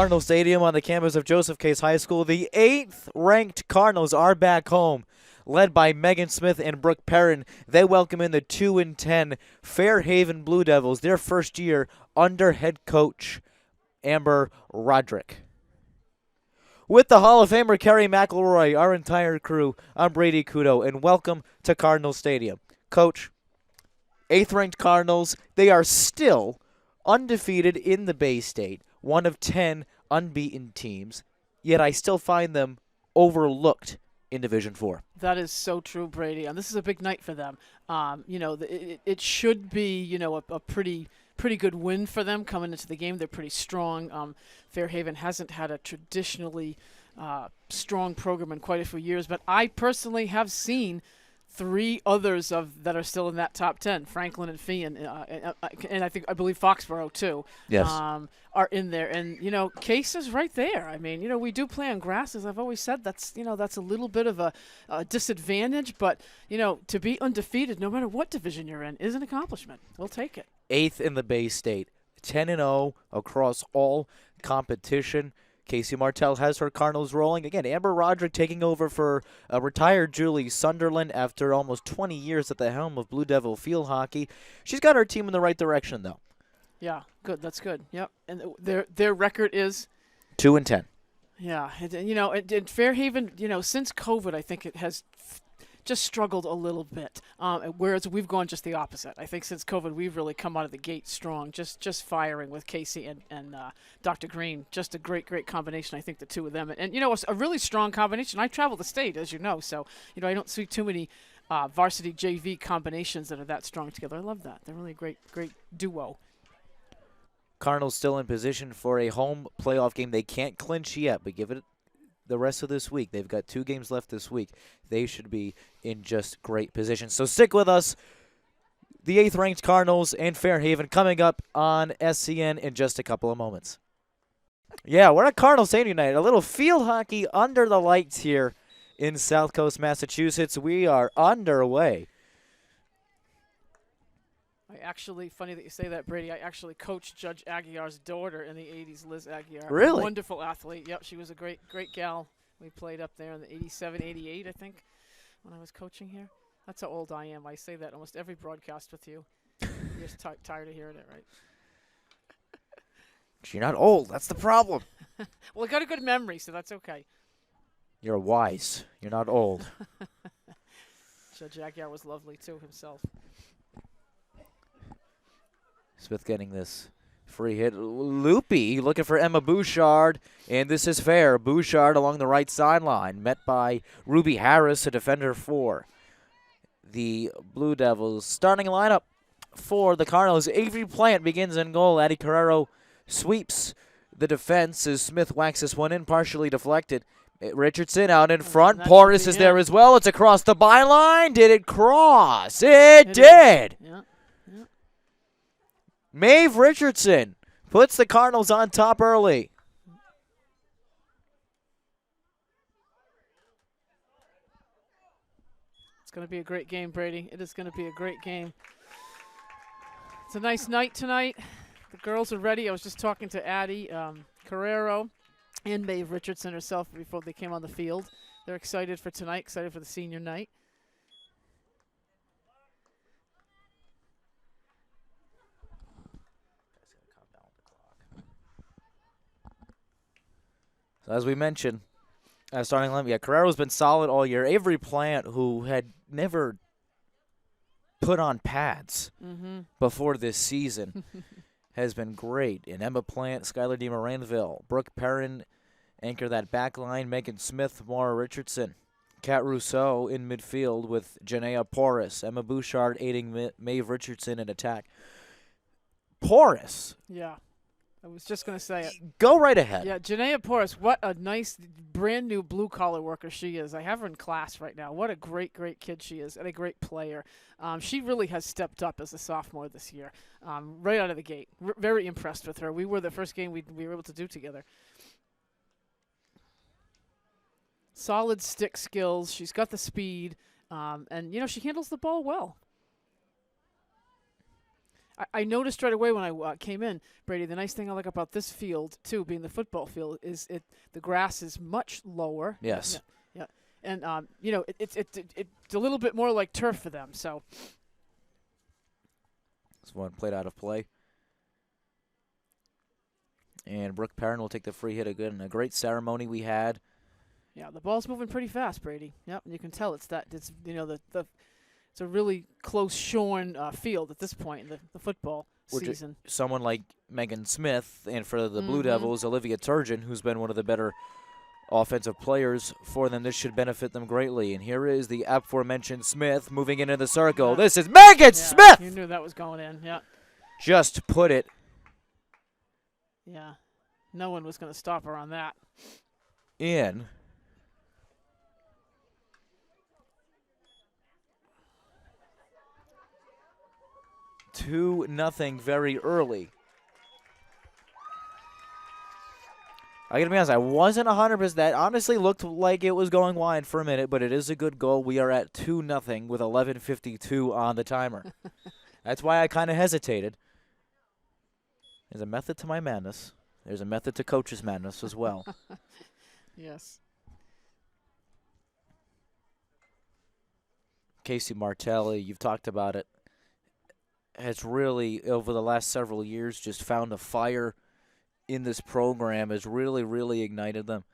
Cardinal Stadium on the campus of Joseph Case High School. The 8th-ranked Cardinals are back home, led by Megan Smith and Brooke Perrin. They welcome in the 2-10 Fairhaven Blue Devils, their first year under head coach Amber Roderick. With the Hall of Famer Kerry McElroy, our entire crew, I'm Brady Kudo, and welcome to Cardinal Stadium. Coach, 8th-ranked Cardinals, they are still undefeated in the Bay State, one of 10 unbeaten teams, yet I still find them overlooked in Division 4. That is so true, Brady, and this is a big night for them. It should be, a pretty good win for them coming into the game. They're pretty strong. Fairhaven hasn't had a traditionally strong program in quite a few years, but I personally have seen 3 others that are still in that top 10, Franklin and Fee, and I believe Foxborough too. Yes. Are in there, and Case is right there. I mean, we do play on grass, as I've always said. That's a little bit of a disadvantage, but to be undefeated, no matter what division you're in, is an accomplishment. We'll take it. 8th in the Bay State, 10-0 across all competition. Casey Martell has her Cardinals rolling. Again, Amber Roderick taking over for retired Julie Sunderland after almost 20 years at the helm of Blue Devil field hockey. She's got her team in the right direction, though. Yeah, good. That's good. Yep. And their record is 2-10. Yeah, and Fairhaven, since COVID, I think it has just struggled a little bit. Whereas we've gone just the opposite. I think since COVID, we've really come out of the gate strong, just firing with Casey and Dr. Green. Just a great combination, I think, the two of them. And a really strong combination. I travel the state, as you know, so, I don't see too many varsity JV combinations that are that strong together. I love that. They're really a great duo. Cardinals still in position for a home playoff game. They can't clinch yet, but give it the rest of this week. They've got 2 games left this week. They should be in just great position. So stick with us. The 8th-ranked Cardinals and Fairhaven coming up on SCN in just a couple of moments. Yeah, we're at Cardinal Stadium tonight. A little field hockey under the lights here in South Coast, Massachusetts. We are underway. Funny that you say that, Brady. I actually coached Judge Aguiar's daughter in the 80s, Liz Aguiar. Really? Wonderful athlete. Yep, she was a great gal. We played up there in the 87, 88, I think, when I was coaching here. That's how old I am. I say that almost every broadcast with you. You're just tired of hearing it, right? You're not old. That's the problem. Well, I got a good memory, so that's okay. You're wise. You're not old. Judge Aguiar was lovely, too, himself. Smith getting this free hit. Loopy looking for Emma Bouchard, and this is fair. Bouchard along the right sideline, met by Ruby Harris, a defender for the Blue Devils. Starting lineup for the Cardinals. Avery Plant begins in goal. Addie Carrero sweeps the defense as Smith whacks this one in, partially deflected. Richardson out in front. Portis is there as well. It's across the byline. Did it cross? It did. Yeah. Maeve Richardson puts the Cardinals on top early. It's going to be a great game, Brady. It is going to be a great game. It's a nice night tonight. The girls are ready. I was just talking to Addie Carrero and Maeve Richardson herself before they came on the field. They're excited for tonight, excited for the senior night. So as we mentioned, starting lineup, Carrero's been solid all year. Avery Plant, who had never put on pads before this season, has been great. And Emma Plant, Skylar DeMoranville, Brooke Perrin anchor that back line, Megan Smith, Maura Richardson, Kat Rousseau in midfield with Janaea Porras, Emma Bouchard aiding Maeve Richardson in attack. Porras. Yeah. I was just going to say it. Go right ahead. Yeah, Janaea Porras, what a nice, brand-new blue-collar worker she is. I have her in class right now. What a great kid she is and a great player. She really has stepped up as a sophomore this year, right out of the gate. Very impressed with her. We were the first game we were able to do together. Solid stick skills. She's got the speed, and, she handles the ball well. I noticed right away when I came in, Brady. The nice thing I like about this field too, being the football field, is the grass is much lower. Yes. Yeah. And it's a little bit more like turf for them. So This one played out of play. And Brooke Perrin will take the free hit again. A great ceremony we had. yeah, the ball's moving pretty fast, Brady. Yep, and you can tell it's it's a really close shorn field at this point in the football season. Someone like Megan Smith, and for the Blue Mhm. Devils, Olivia Turgeon, who's been one of the better offensive players for them. This should benefit them greatly. And here is the aforementioned Smith moving into the circle. Yeah. This is Megan Smith! You knew that was going in. Yeah. Just put it Yeah. No one was going to stop her on that. in. 2-0 very early. I gotta be honest, I wasn't 100%. That honestly looked like it was going wide for a minute, but it is a good goal. We are at 2-0 with 11:52 on the timer. That's why I kind of hesitated. There's a method to my madness. There's a method to coach's madness as well. Yes. Casey Martelli, you've talked about it, has really, over the last several years, just found a fire in this program, has really, really ignited them.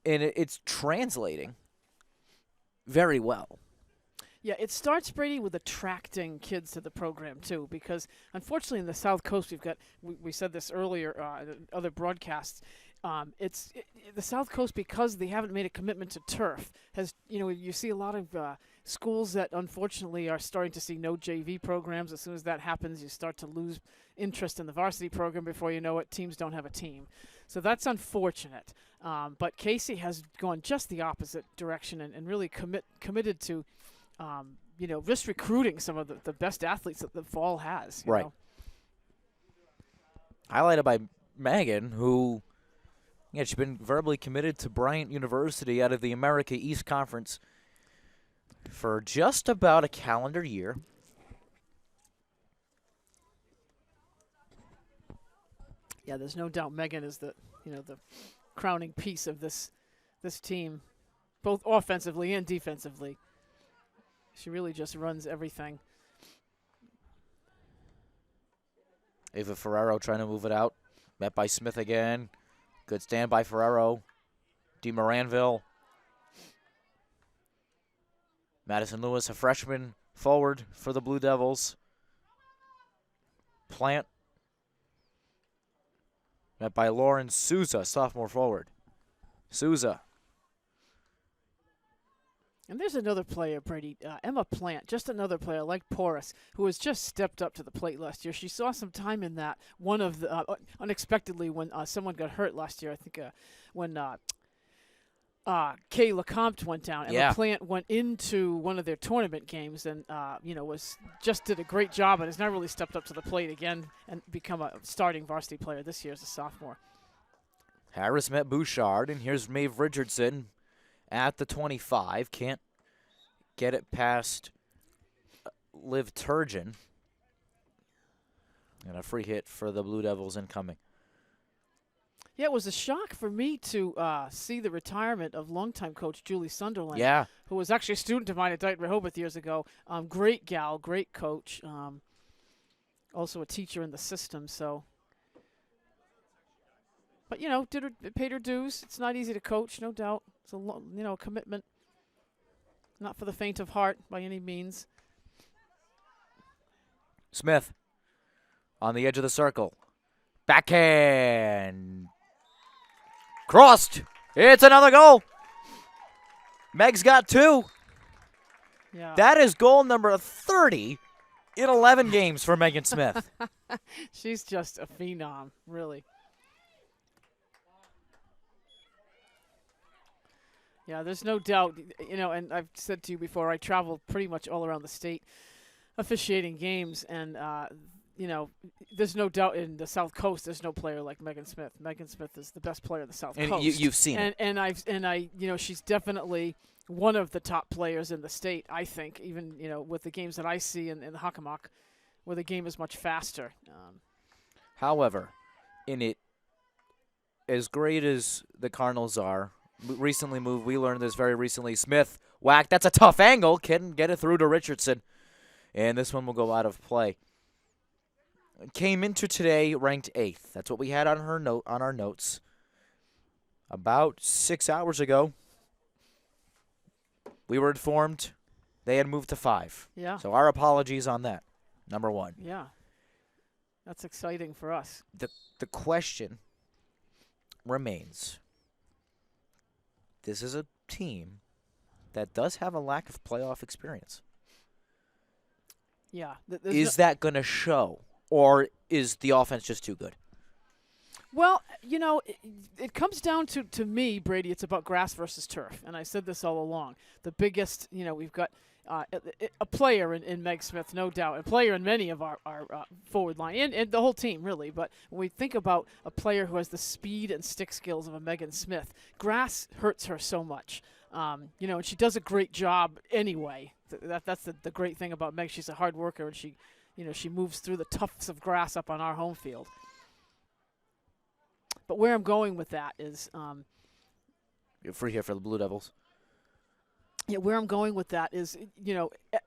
And it's translating very well. Yeah, it starts, Brady, with attracting kids to the program, too, because unfortunately in the South Coast, we said this earlier in other broadcasts, the South Coast, because they haven't made a commitment to turf, you see a lot of schools that unfortunately are starting to see no JV programs. As soon as that happens, you start to lose interest in the varsity program. Before you know it, teams don't have a team. So that's unfortunate. But Casey has gone just the opposite direction and really committed to just recruiting some of the best athletes that the fall has. You Right. know? Highlighted by Megan, who, she's been verbally committed to Bryant University out of the America East Conference for just about a calendar year. Yeah, there's no doubt Megan is the crowning piece of this team, both offensively and defensively. She really just runs everything. Ava Ferrero trying to move it out. Met by Smith again. Good stand by Ferrero. D. Moranville. Madison Lewis, a freshman, forward for the Blue Devils. Plant. Met by Lauren Souza, sophomore forward. Souza. And there's another player, Brady, Emma Plant, just another player like Porras, who has just stepped up to the plate last year. She saw some time in that. One of the unexpectedly when someone got hurt last year, I think when Kay Lecomte went down. Emma Plant went into one of their tournament games and did a great job and has now really stepped up to the plate again and become a starting varsity player this year as a sophomore. Harris met Bouchard, and here's Maeve Richardson at the 25. Can't get it past Liv Turgeon. And a free hit for the Blue Devils incoming. Yeah, it was a shock for me to see the retirement of longtime coach Julie Sunderland, who was actually a student of mine at Dighton Rehoboth years ago. Great gal, great coach, also a teacher in the system. So, but paid her dues. It's not easy to coach, no doubt. It's a commitment, not for the faint of heart by any means. Smith on the edge of the circle. Backhand. Crossed. It's another goal. Meg's got 2. Yeah. That is goal number 30 in 11 games for Megan Smith. She's just a phenom, really. Yeah, there's no doubt, and I've said to you before, I travel pretty much all around the state officiating games, and, there's no doubt in the South Coast there's no player like Megan Smith. Megan Smith is the best player in the South Coast. And you've seen it. And she's definitely one of the top players in the state, I think, even, with the games that I see in the Hockomock where the game is much faster. However, in it, as great as the Cardinals are, recently moved, we learned this very recently, Smith, whack, that's a tough angle, couldn't get it through to Richardson, and this one will go out of play. Came into today ranked 8th. That's what we had on our notes. About 6 hours ago, we were informed they had moved to 5. Yeah. So our apologies on that, number 1. Yeah. That's exciting for us. The question remains, this is a team that does have a lack of playoff experience. Yeah. Is that going to show, or is the offense just too good? Well, it comes down to me, Brady, it's about grass versus turf. And I said this all along. The biggest, we've got a player in Meg Smith, no doubt, a player in many of our forward line, and the whole team, really. But when we think about a player who has the speed and stick skills of a Megan Smith, grass hurts her so much. And she does a great job anyway. That's the great thing about Meg. She's a hard worker, and she moves through the tufts of grass up on our home field. But where I'm going with that is, You're free here for the Blue Devils. Yeah, where I'm going with that is,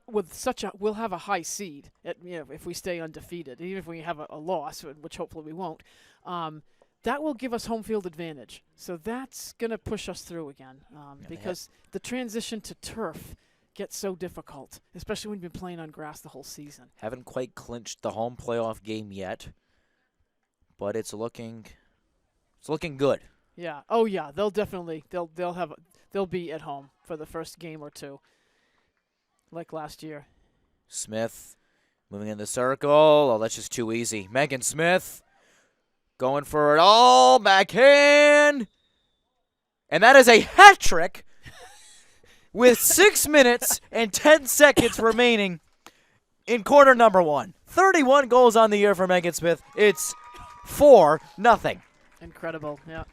we'll have a high seed, if we stay undefeated, even if we have a loss, which hopefully we won't. That will give us home field advantage. So that's going to push us through again, because the transition to turf gets so difficult, especially when you've been playing on grass the whole season. Haven't quite clinched the home playoff game yet, but it's looking good. Yeah. Oh yeah. They'll be at home for the first game or two, like last year. Smith moving in the circle. Oh, that's just too easy. Megan Smith going for it all. Backhand. And that is a hat trick with 6 minutes and 10 seconds remaining in quarter number 1. 31 goals on the year for Megan Smith. It's 4-0. Incredible, yeah.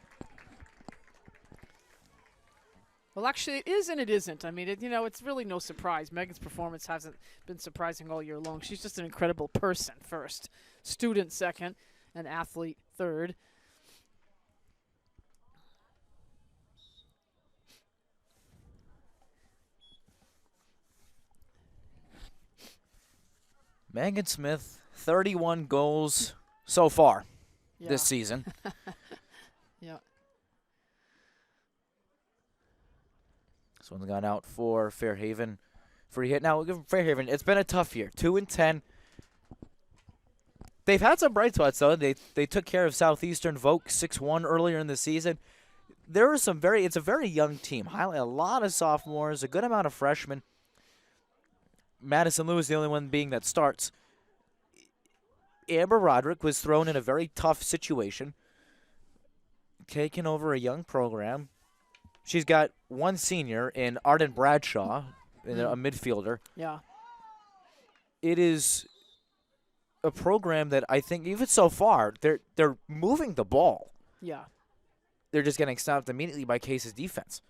Well, actually, it is and it isn't. I mean, it's really no surprise. Megan's performance hasn't been surprising all year long. She's just an incredible person, first. Student, second. An athlete, third. Megan Smith, 31 goals so far this season. Yeah. This one's gone out for Fairhaven. Free hit. Now, we'll give Fairhaven, it's been a tough year. 2-10. They've had some bright spots, though. They took care of Southeastern Vogue 6-1 earlier in the season. There are it's a very young team. A lot of sophomores, a good amount of freshmen. Madison Lewis, the only one being that starts. Amber Roderick was thrown in a very tough situation, taking over a young program. She's got one senior in Arden Bradshaw, a midfielder. Yeah. It is a program that I think, even so far, they're moving the ball. Yeah. They're just getting stopped immediately by Case's defense.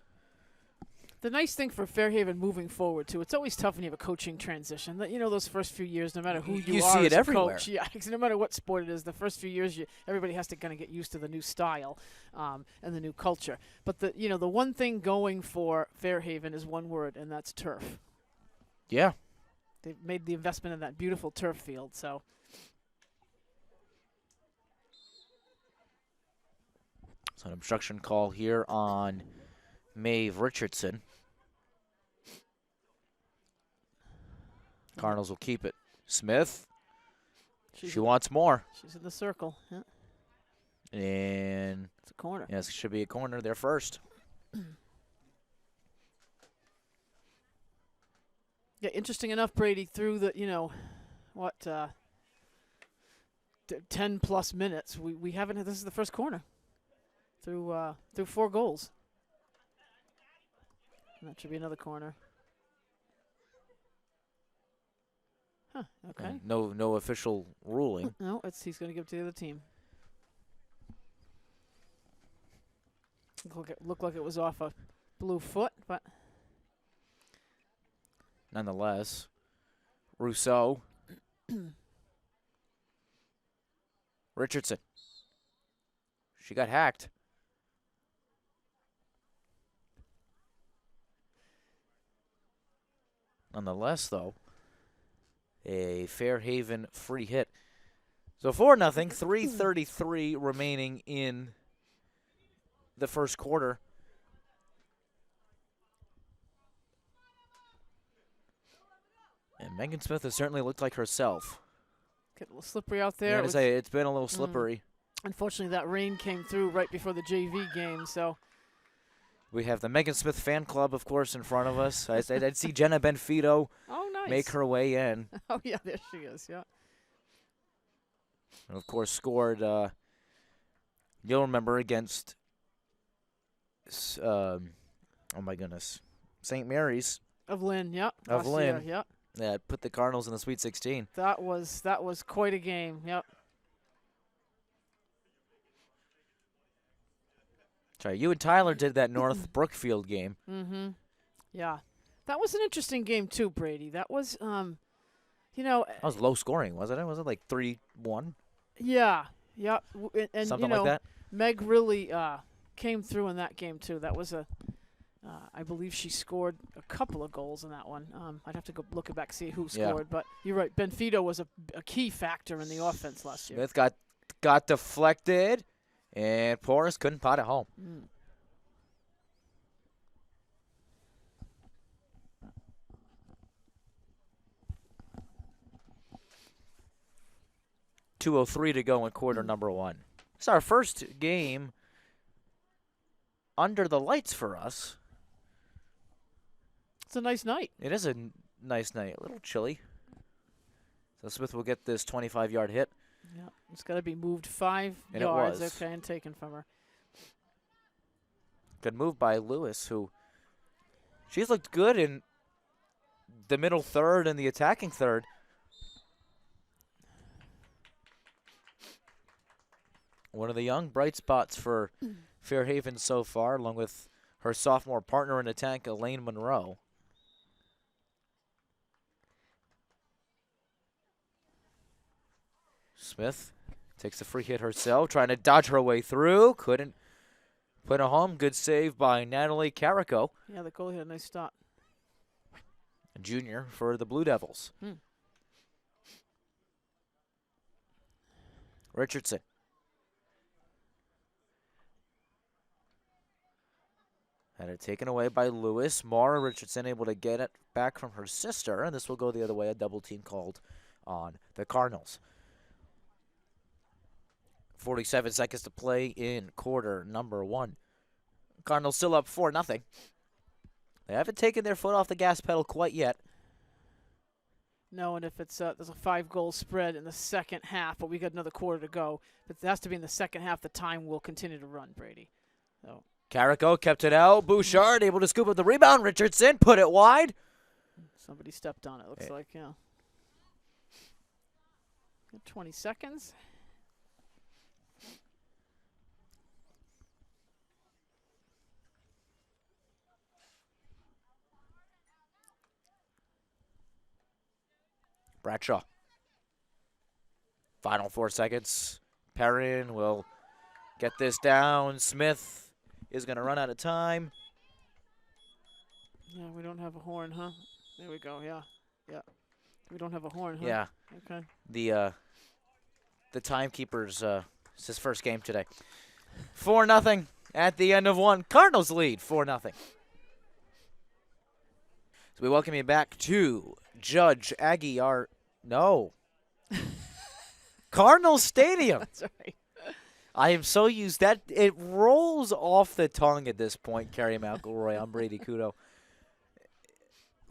The nice thing for Fairhaven moving forward, too, it's always tough when you have a coaching transition. Those first few years, no matter who you are see it as a everywhere. coach, no matter what sport it is, the first few years, everybody has to kind of get used to the new style and the new culture. But the one thing going for Fairhaven is one word, and that's turf. Yeah. They've made the investment in that beautiful turf field, so. So an obstruction call here on Maeve Richardson. Cardinals will keep it. Smith, she wants more. She's in the circle. Yeah. And it's a corner. Yes, it should be a corner there first. Yeah, interesting enough, Brady, through the, 10-plus minutes, we haven't had, this is the first corner through 4 goals. And that should be another corner. Huh, okay. No official ruling. No, he's going to give it to the other team. Looked like it was off a blue foot, but Nonetheless, Rousseau Richardson. She got hacked. Nonetheless, though, a Fairhaven free hit. So 4-0, 3:33 remaining in the first quarter. And Megan Smith has certainly looked like herself. Get a little slippery out there. I gotta say, it's been a little slippery. Unfortunately, that rain came through right before the JV game, so. We have the Megan Smith fan club, of course, in front of us. I'd see Jenna Benfito Nice. make her way in. Oh, yeah, there she is, yeah. And, of course, scored, you'll remember, against, oh, my goodness, St. Mary's. Of Lynn, yep. Of Lynn. Yep. Yeah, put the Cardinals in the Sweet 16. That was quite a game, yep. Sorry, you and Tyler did that North Brookfield game. Mm-hmm. Yeah. That was an interesting game, too, Brady. That was, That was low scoring, wasn't it? Was it like 3-1? Yeah. Yeah. And Something like that? Meg really came through in that game, too. That was I believe she scored a couple of goals in that one. I'd have to go look it back, see who scored. But you're right. Benfito was a key factor in the offense last year. Smith got deflected, and Porras couldn't pot it home. 2:03 to go in quarter number one. It's our first game under the lights for us. It's a nice night. It is a nice night. A little chilly. So Smith will get this 25-yard hit. Yeah, it's got to be moved 5 and yards. It was. Okay, and taken from her. Good move by Lewis, who she's looked good in the middle third and the attacking third. One of the young bright spots for Fairhaven so far, along with her sophomore partner in attack, Elaine Monroe. Smith takes a free hit herself, trying to dodge her way through. Couldn't put it home. Good save by Natalie Carrico. Yeah, the goalie had a nice stop. A junior for the Blue Devils. Richardson. Had it taken away by Lewis. Mara Richardson able to get it back from her sister, and this will go the other way. A double team called on the Cardinals. 47 seconds to play in quarter number one. Cardinals still up 4-0. They haven't taken their foot off the gas pedal quite yet. No, and if it's there's a 5-goal spread in the second half, but we got another quarter to go. But it has to be in the second half. The time will continue to run, Brady. So. Carrico kept it out. Bouchard able to scoop up the rebound. Richardson put it wide. Somebody stepped on it, looks like, yeah. 20 seconds. Bradshaw. Final 4 seconds. Perrin will get this down. Smith is going to run out of time. Yeah, we don't have a horn, huh? There we go, yeah. Yeah. We don't have a horn, huh? Yeah. Okay. The timekeeper's it's his first game today. 4-0 at the end of one. Cardinals lead 4-0. So we welcome you back to Judge Aguiar. No. Cardinals Stadium. That's right. I am so used that it rolls off the tongue at this point. Carrie McElroy, I'm Brady Kudo.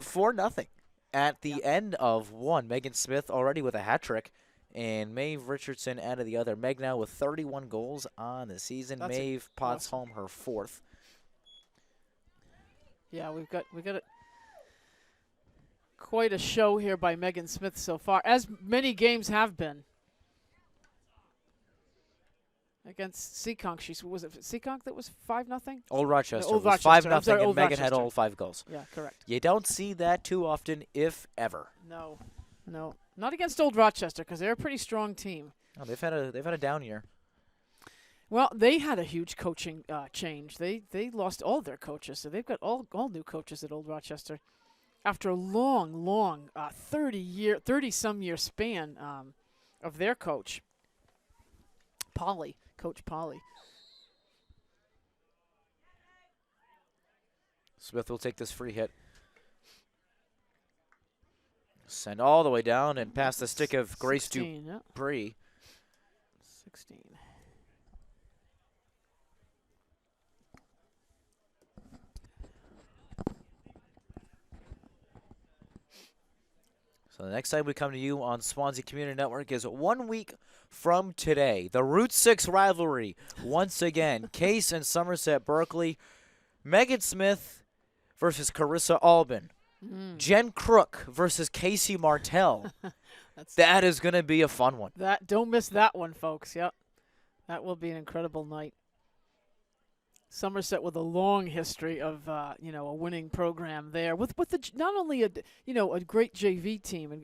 4-0 at the end of one. Megan Smith already with a hat trick, and Maeve Richardson out of the other. Meg now with 31 goals on the season. Maeve pots home her 4th. Yeah, we got quite a show here by Megan Smith so far, as many games have been. Against Seekonk, was it Seekonk that was 5-0? Old Rochester. Old was Rochester. 5-0, and Megan Rochester. had all 5 goals. Yeah, correct. You don't see that too often, if ever. No, not against Old Rochester, because they're a pretty strong team. Oh, they've had a down year. Well, they had a huge coaching change. They lost all their coaches, so they've got all new coaches at Old Rochester after a long 30-some year span of their coach, Coach Polly. Smith will take this free hit. Send all the way down and past the stick of Grace 16, yeah. Dupree. 16. So the next time we come to you on Swansea Community Network is 1 week from today. The Route 6 rivalry once again. Case and Somerset Berkeley. Megan Smith versus Carissa Albin. Jen Crook versus Casey Martell. That is going to be a fun one. Don't miss that one, folks. Yep. That will be an incredible night. Somerset with a long history of a winning program there with not only a great JV team and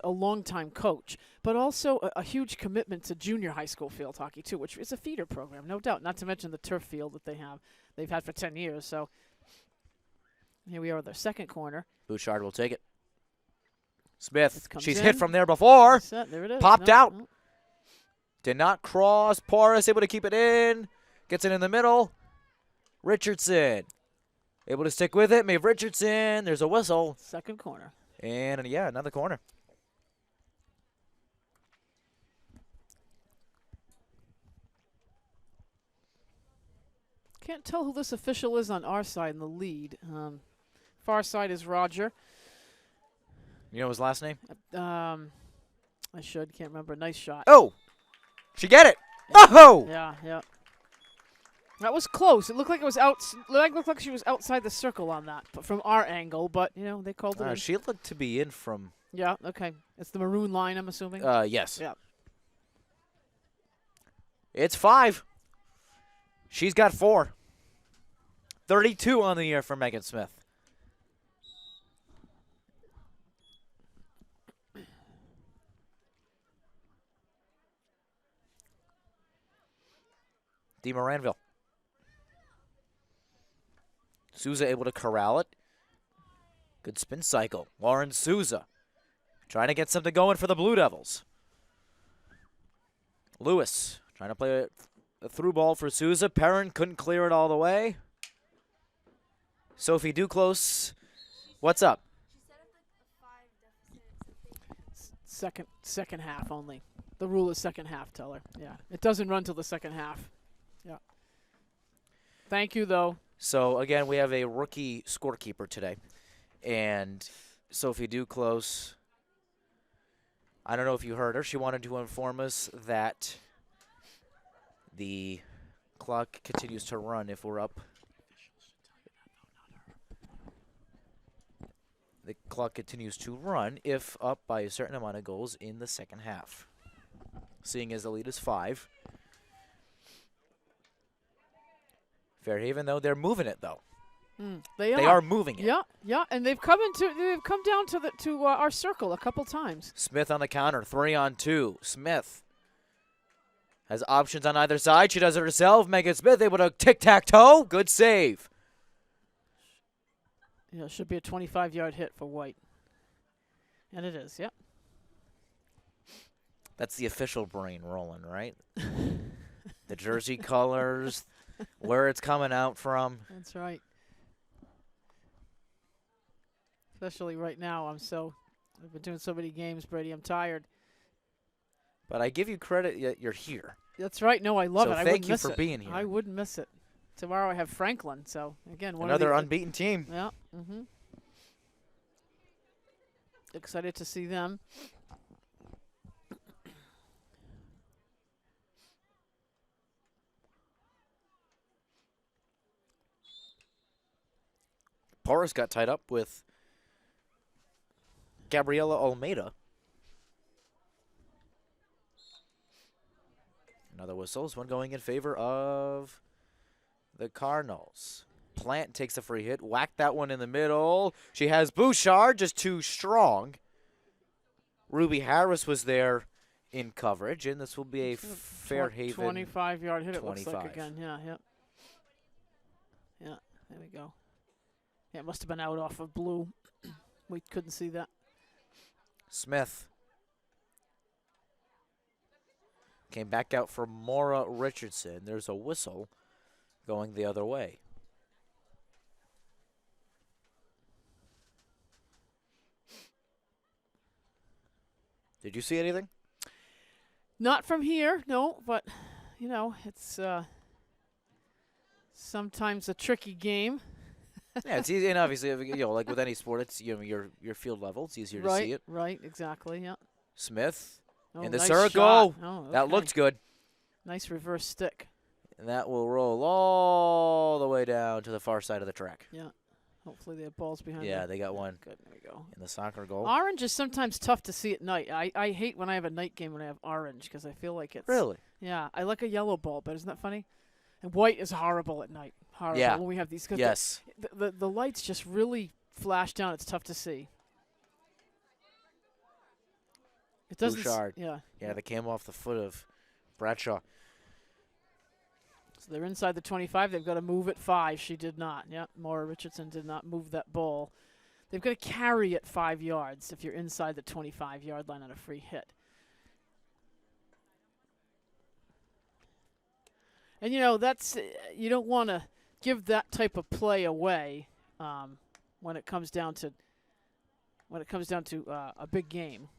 a longtime coach, but also a huge commitment to junior high school field hockey too, which is a feeder program, no doubt. Not to mention the turf field that they've had for 10 years. So here we are with their second corner. Bouchard will take it. Smith, she's in. hit from there before. There it is. Popped out. No. Did not cross. Porras able to keep it in. Gets it in the middle. Richardson able to stick with it. Maeve Richardson. There's a whistle. Second corner. And, yeah, another corner. Can't tell who this official is on our side in the lead. Far side is Roger. You know his last name? I can't remember. Nice shot. Oh! She get it! Oh! Yeah. That was close. It looked like it was looked like she was outside the circle on that, but from our angle. But they called it in. She looked to be in from. Yeah. Okay. It's the maroon line, I'm assuming. Yes. Yeah. It's 5. She's got 4. 32 on the year for Megan Smith. D. Moranville. Souza able to corral it. Good spin cycle. Lauren Souza trying to get something going for the Blue Devils. Lewis trying to play a through ball for Souza. Perrin couldn't clear it all the way. Sophie Duclos, what's up? Second half only. The rule is second half, tell her. Yeah. It doesn't run till the second half. Yeah. Thank you, though. So, again, we have a rookie scorekeeper today. And Sophie Duclos, I don't know if you heard her. She wanted to inform us that the clock continues to run if we're up. The clock continues to run if up by a certain amount of goals in the second half. Seeing as the lead is 5. Fairhaven, though, they're moving it, though. They are moving it. Yeah, and they've come down to our circle a couple times. Smith on the counter, 3-on-2. Smith has options on either side. She does it herself. Megan Smith able to tic-tac-toe. Good save. Yeah, it should be a 25-yard hit for White. And it is, yep. That's the official brain rolling, right? The jersey colors, where it's coming out from. That's right. Especially right now, I've been doing so many games, Brady, I'm tired. But I give you credit that you're here. That's right. No, I love it. I thank wouldn't you miss for it. being here. I wouldn't miss it. Tomorrow I have Franklin, so again, another unbeaten team. Yeah. Excited to see them. Porras got tied up with Gabriela Almeida. Another whistle. One going in favor of the Cardinals. Plant takes a free hit. Whacked that one in the middle. She has Bouchard, just too strong. Ruby Harris was there in coverage, and this will be a Fairhaven 25-yard hit. It looks 25. like again. Yeah. There we go. Yeah, it must have been out off of blue. We couldn't see that. Smith came back out for Maura Richardson. There's a whistle going the other way. Did you see anything? Not from here, no, but, it's sometimes a tricky game. Yeah, it's easy, and obviously, like with any sport, it's your field level. It's easier to see it. Right, exactly, yeah. Smith in the nice circle. shot. Oh, that okay. looked good. Nice reverse stick. And that will roll all the way down to the far side of the track. Yeah. Hopefully they have balls behind Yeah, them. they got one. Good, there we go. In the soccer goal. Orange is sometimes tough to see at night. I hate when I have a night game when I have orange because I feel like it's... Really? Yeah, I like a yellow ball, but isn't that funny? And white is horrible at night. Horrible Yeah. when we have these. 'Cause Yes. The lights just really flash down. It's tough to see. It doesn't. Bouchard. Yeah. Yeah, they came off the foot of Bradshaw. So they're inside the 25. They've got to move at 5. She did not. Yep. Maura Richardson did not move that ball. They've got to carry it 5 yards if you're inside the 25-yard line on a free hit. And that's you don't want to give that type of play away when it comes down to a big game.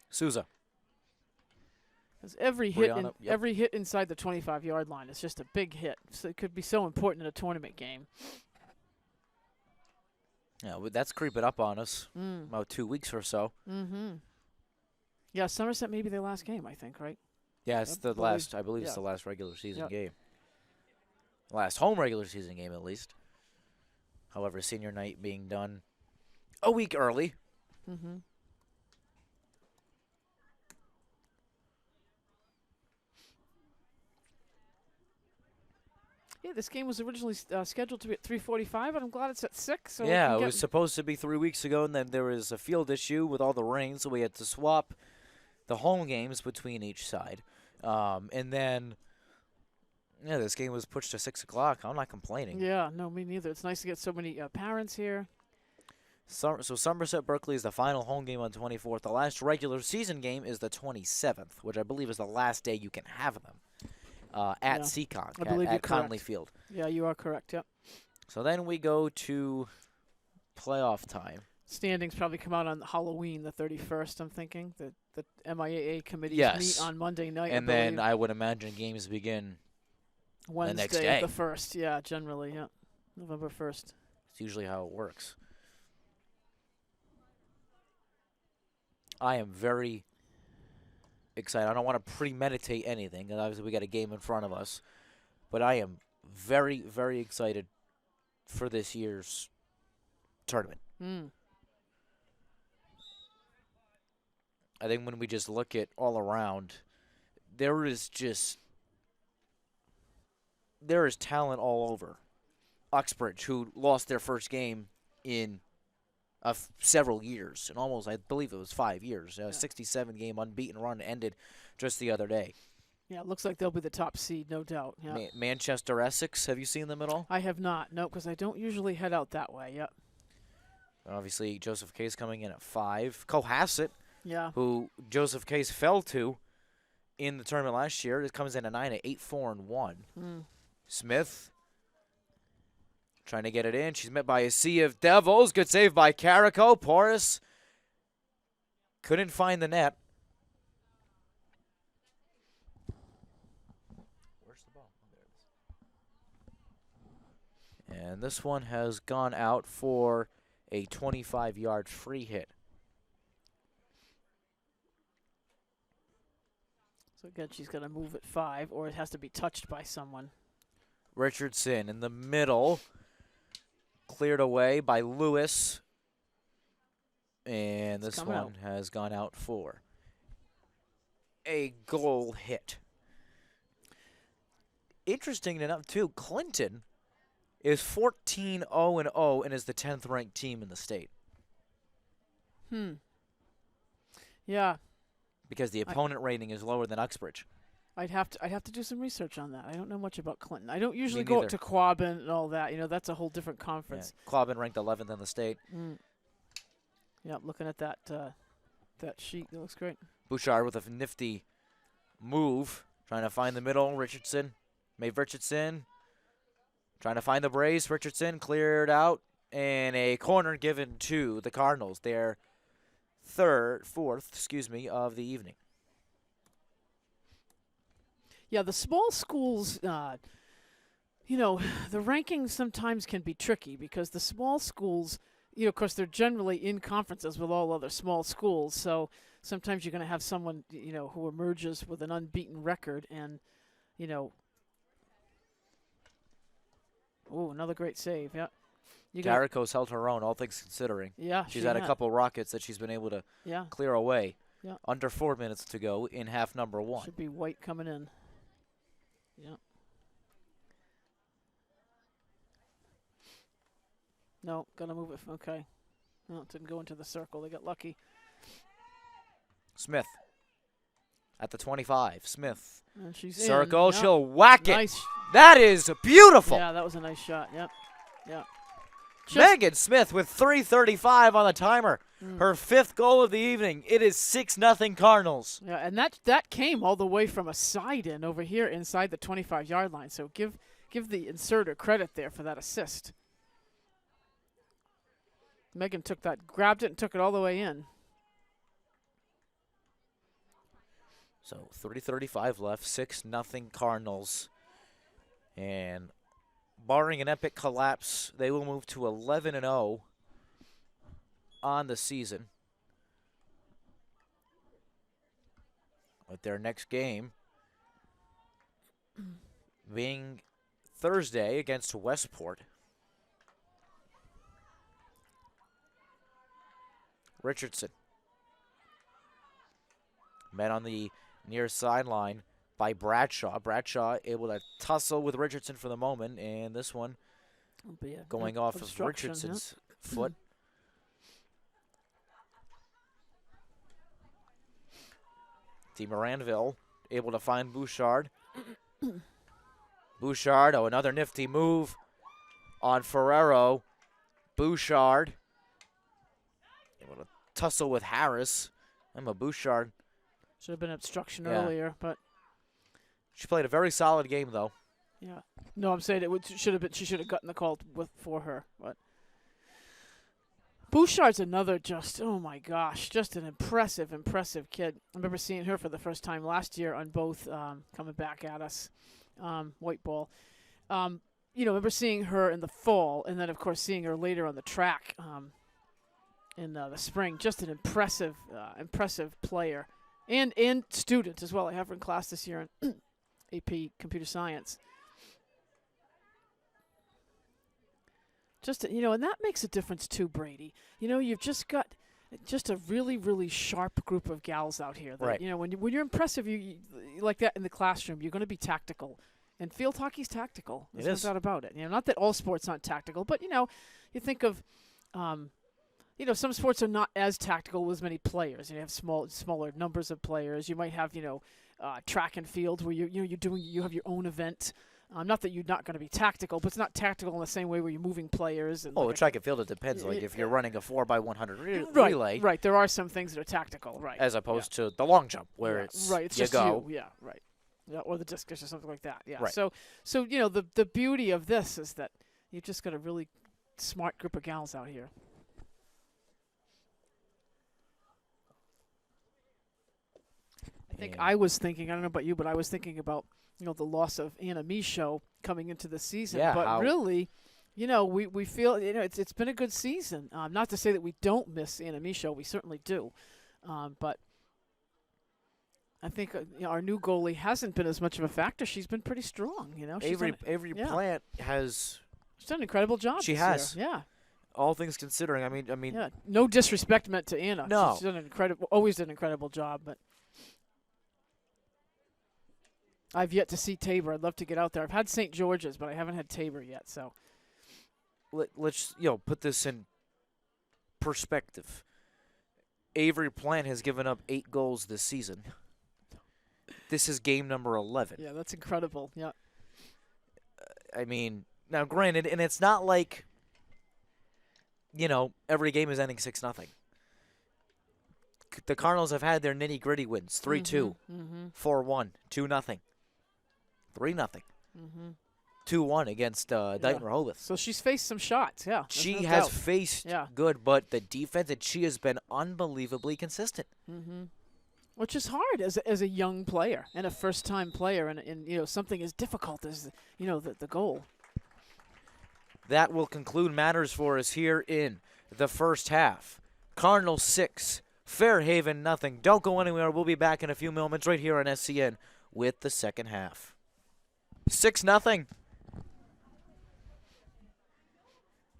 Souza. Because every hit inside the 25-yard line is just a big hit. So it could be so important in a tournament game. Yeah, that's creeping up on us. About 2 weeks or so. Mm-hmm. Yeah, Somerset may be their last game, I think, right? Yeah, it's the last. I believe it's the last regular season game. Last home regular season game, at least. However, senior night being done a week early. Mm-hmm. Yeah, this game was originally scheduled to be at 3:45, and I'm glad it's at 6. So yeah, it was supposed to be 3 weeks ago, and then there was a field issue with all the rain, so we had to swap the home games between each side. And then, this game was pushed to 6 o'clock. I'm not complaining. Yeah, no, me neither. It's nice to get so many parents here. So Somerset Berkeley is the final home game on 24th. The last regular season game is the 27th, which I believe is the last day you can have them at Seekonk, at Conley Field. Yeah, you are correct, yep. So then we go to playoff time. Standings probably come out on Halloween, the 31st, I'm thinking. The MIAA committees meet on Monday night. And then I would imagine games begin Wednesday the next day. The 1st, yeah, generally, yeah. November 1st. It's usually how it works. I am very excited. I don't want to premeditate anything, because obviously we got a game in front of us. But I am very, very excited for this year's tournament. I think when we just look at all around, there is talent all over. Uxbridge, who lost their first game in several years, and almost, I believe it was 5 years. A 67-game unbeaten run ended just the other day. Yeah, it looks like they'll be the top seed, no doubt. Yeah. Manchester Essex, have you seen them at all? I have not, no, because I don't usually head out that way, yep. Obviously, Joseph Case coming in at 5. Cohasset, who Joseph Case fell to in the tournament last year, it comes in at 9 at 8-4-1. Smith trying to get it in. She's met by a sea of devils. Good save by Carico. Porras couldn't find the net. Where's the ball? There it is. And this one has gone out for a 25-yard free hit. So again, she's going to move at 5, or it has to be touched by someone. Richardson in the middle. Cleared away by Lewis. And this one has gone out for a goal hit. Interesting enough, too, Clinton is 14-0-0 and is the 10th ranked team in the state. Yeah. because the opponent rating is lower than Uxbridge. I'd have to do some research on that. I don't know much about Clinton. I don't usually Me go up neither. to Quabbin and all that. That's a whole different Yeah. conference. Quabbin ranked 11th in the state. Yeah, looking at that that sheet, it looks great. Bouchard with a nifty move, trying to find the middle. Richardson, trying to find the brace. Richardson cleared out, and a corner given to the Cardinals. Their fourth, of the evening. Yeah, the small schools, the rankings sometimes can be tricky because the small schools, of course, they're generally in conferences with all other small schools. So sometimes you're going to have someone, who emerges with an unbeaten record and, oh, another great save. Yeah. Jericho's held her own, all things considering. Yeah, She's had a couple rockets that she's been able to clear away. Yeah. Under 4 minutes to go in half number one. Should be White coming in. Yeah. No, gotta move it. Okay. No, it didn't go into the circle. They got lucky. Smith at the 25. Smith. And she's Circle. in. Yep. She'll whack it. Nice. That is beautiful. Yeah, that was a nice shot. Yep. Yeah. Megan Smith with 3:35 on the timer. Her 5th goal of the evening. It is 6-0 Cardinals. Yeah, and that came all the way from a side in over here inside the 25-yard line. So give the inserter credit there for that assist. Megan grabbed it and took it all the way in. So 3:35 left, 6-0 Cardinals. And barring an epic collapse, they will move to 11-0 on the season. With their next game being Thursday against Westport. Richardson. Met on the near sideline by Bradshaw. Bradshaw able to tussle with Richardson for the moment, and this one going off of Richardson's foot. De Moranville able to find Bouchard. Bouchard, another nifty move on Ferrero. Bouchard able to tussle with Harris. Emma Bouchard. Should have been obstruction earlier, but she played a very solid game, though. Yeah. No, I'm saying should have been. She should have gotten the call for her, but Bouchard's another oh my gosh, just an impressive kid. I remember seeing her for the first time last year on both coming back at us, white ball. Remember seeing her in the fall, and then of course seeing her later on the track in the spring. Just an impressive player and student as well. I have her in class this year in AP Computer Science. And that makes a difference too, Brady. You've just got a really, really sharp group of gals out here. That, right. When you're impressive, you like that in the classroom, you're going to be tactical. And field hockey's tactical. There's no doubt about it. Not that all sports aren't tactical, but, you think of, some sports are not as tactical with as many players. You have smaller numbers of players. You might have, track and field where you have your own event. Not that you're not going to be tactical, but it's not tactical in the same way where you're moving players. And with track and field, it depends. Like if you're running a 4x100 right, relay, right. There are some things that are tactical, right? As opposed to the long jump, where it's right. It's you just go, yeah, right, yeah, or the discus or something like that. Yeah. Right. So the beauty of this is that you've just got a really smart group of gals out here. I was thinking, I don't know about you, but I was thinking about, the loss of Anna Michaud coming into the season. Yeah, but really, we feel, it's been a good season. Not to say that we don't miss Anna Michaud. We certainly do. But I think our new goalie hasn't been as much of a factor. She's been pretty strong, Avery Plant has... She's done an incredible job. She has. Year. Yeah. All things considering, I mean. Yeah. No disrespect meant to Anna. No. She's always done an incredible job, but I've yet to see Tabor. I'd love to get out there. I've had St. George's, but I haven't had Tabor yet. So let's put this in perspective. Avery Plant has given up 8 goals this season. This is game number 11. Yeah, that's incredible. Yeah. I mean, now granted, and it's not like, every game is ending 6-0. The Cardinals have had their nitty-gritty wins, 3-2, 4-1, 2-0, 3-0, 2-1 against Dighton Rehoboth. So she's faced some shots, yeah. She has faced good, but the defense, and she has been unbelievably consistent. Which is hard as a young player and a first-time player, and something as difficult as the goal. That will conclude matters for us here in the first half. Cardinals 6, Fairhaven nothing. Don't go anywhere. We'll be back in a few moments right here on SCN with the second half. 6-0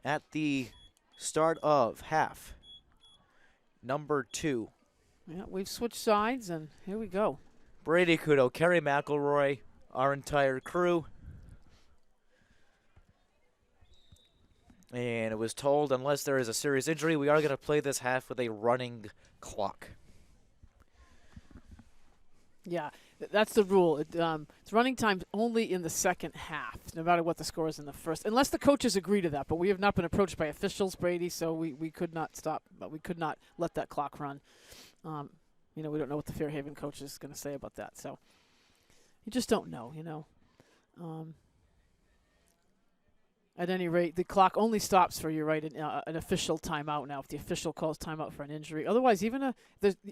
at the start of half number 2. Yeah, we've switched sides, and here we go. Brady Kudo, Kerry McElroy, our entire crew. And it was told, unless there is a serious injury, we are going to play this half with a running clock. Yeah, that's the rule. It's running time only in the second half, no matter what the score is in the first, unless the coaches agree to that. But we have not been approached by officials, Brady, so we could not stop. But we could not let that clock run. We don't know what the Fairhaven coach is going to say about that. So you just don't know, At any rate, the clock only stops for, you're right, an official timeout now, if the official calls timeout for an injury. Otherwise, even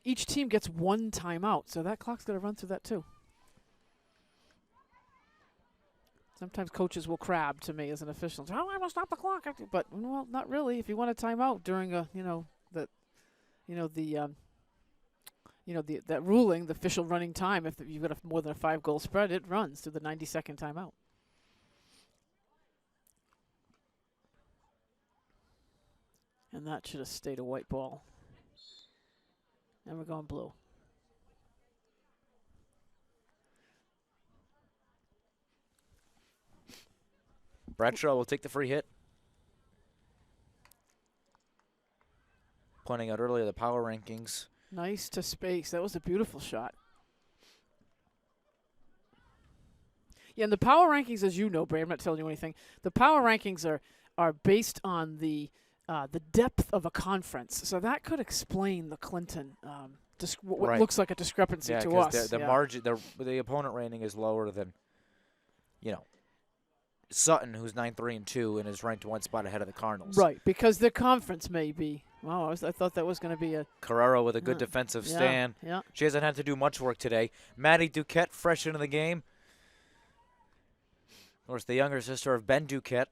each team gets 1 timeout, so that clock's going to run through that too. Sometimes coaches will crab to me as an official. Oh, I will stop the clock. But, well, not really. If you want a timeout during that ruling, the official running time, if you've got more than a 5-goal spread, it runs through the 90-second timeout. And that should have stayed a white ball. And we're going blue. Bradshaw will take the free hit. Pointing out earlier the power rankings. Nice to space. That was a beautiful shot. Yeah, and the power rankings, as you know, Bray, I'm not telling you anything. The power rankings are based on the depth of a conference. So that could explain the Clinton, what looks like a discrepancy to us. The margin, the opponent rating is lower than, Sutton, who's 9-3-2 and is ranked 1 spot ahead of the Cardinals. Right, because the conference may be. Wow, I thought that was going to be a. Carrero with a good defensive stand. Yeah. She hasn't had to do much work today. Maddie Duquette, fresh into the game. Of course, the younger sister of Ben Duquette,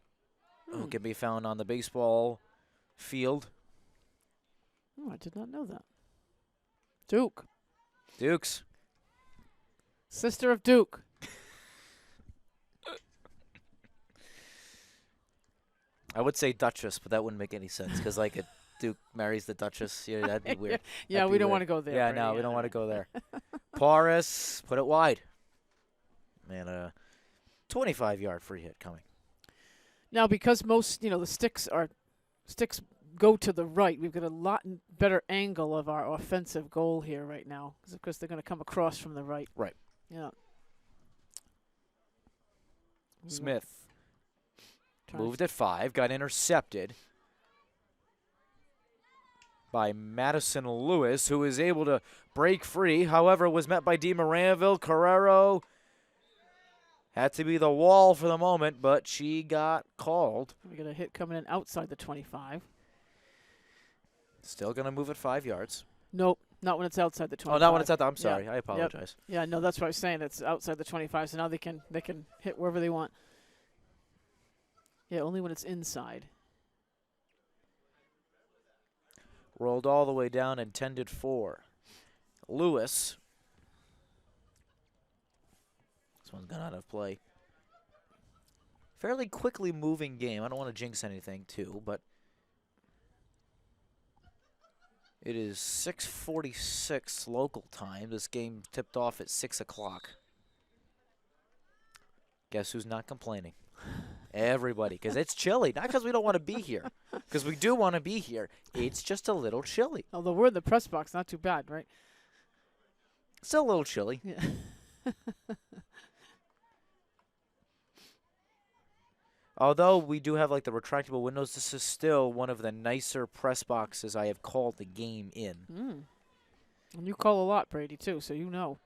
who can be found on the baseball field. Oh, I did not know that. Dukes. Sister of Duke. I would say Duchess, but that wouldn't make any sense because, a Duke marries the Duchess. Yeah, that'd be weird. Yeah, we don't want to go there. Yeah, Brady. no, we don't want to go there. Paris, put it wide. Man, a 25-yard free hit coming. Now, because most, the sticks go to the right, we've got a lot better angle of our offensive goal here right now because they're going to come across from the right. Right. Yeah. Smith moved at 5, got intercepted by Madison Lewis, who was able to break free. However, was met by Di Moranville. Carrero had to be the wall for the moment, but she got called. We got a hit coming in outside the 25. Still going to move at 5 yards. Nope, not when it's outside the 25. Oh, not when it's outside. I'm sorry. I apologize. Yep. Yeah, no, that's what I was saying. It's outside the 25, so now they can hit wherever they want. Yeah, only when it's inside. Rolled all the way down, intended for Lewis. This one's gone out of play. Fairly quickly moving game. I don't want to jinx anything, too, but it is 6:46 local time. This game tipped off at 6 o'clock. Guess who's not complaining? Everybody, because it's chilly. Not because we don't want to be here, because we do want to be here. It's just a little chilly. Although we're in the press box, not too bad, right? Still a little chilly. Yeah. Although we do have like the retractable windows, this is still one of the nicer press boxes I have called the game in. And you call a lot, Brady, too, so you know.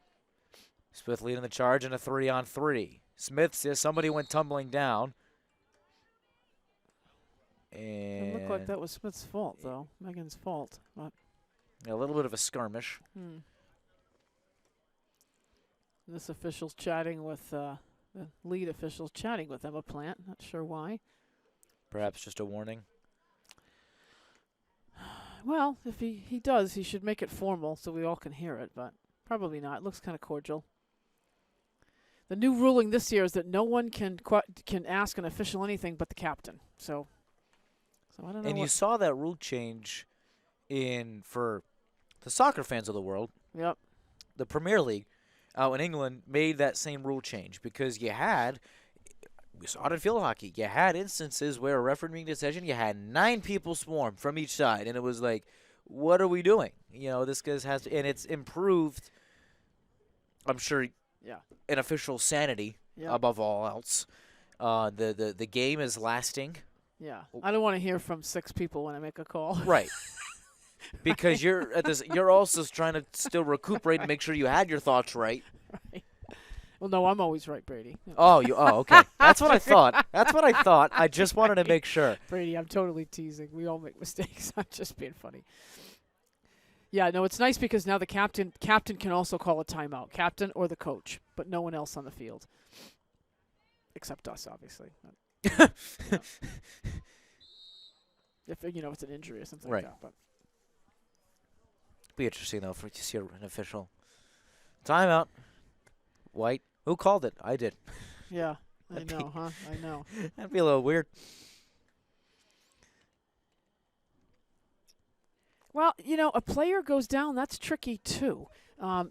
Smith leading the charge in a 3-on-3. Smith says somebody went tumbling down. And It looked like that was Smith's fault, though. Megan's fault. But a little bit of a skirmish. This official's chatting with the lead official's chatting with Emma Plant. Not sure why. Perhaps just a warning. Well, if he does, he should make it formal so we all can hear it, but probably not. It looks kind of cordial. The new ruling this year is that no one can ask an official anything but the captain. So I don't know. And you saw that rule change for the soccer fans of the world. Yep. The Premier League out in England made that same rule change because we saw it in field hockey. You had instances where a referee made a decision, you had 9 people swarm from each side, and it was like, what are we doing? This guy has to, and it's improved, I'm sure, an official sanity above all else. The game is lasting. Yeah. I don't want to hear from 6 people when I make a call. Right. Because you're also trying to still recuperate and make sure you had your thoughts right. Right. Well, no, I'm always right, Brady. Oh, okay. That's what I thought. I just wanted to make sure. Brady, I'm totally teasing. We all make mistakes. I'm just being funny. Yeah, no, it's nice because now the captain can also call a timeout. Captain or the coach, but no one else on the field. Except us, obviously. If it's an injury or something like that. But be interesting though to see an official timeout. White. Who called it? I did. Yeah, I know, huh? I know. That'd be a little weird. Well, a player goes down. That's tricky too.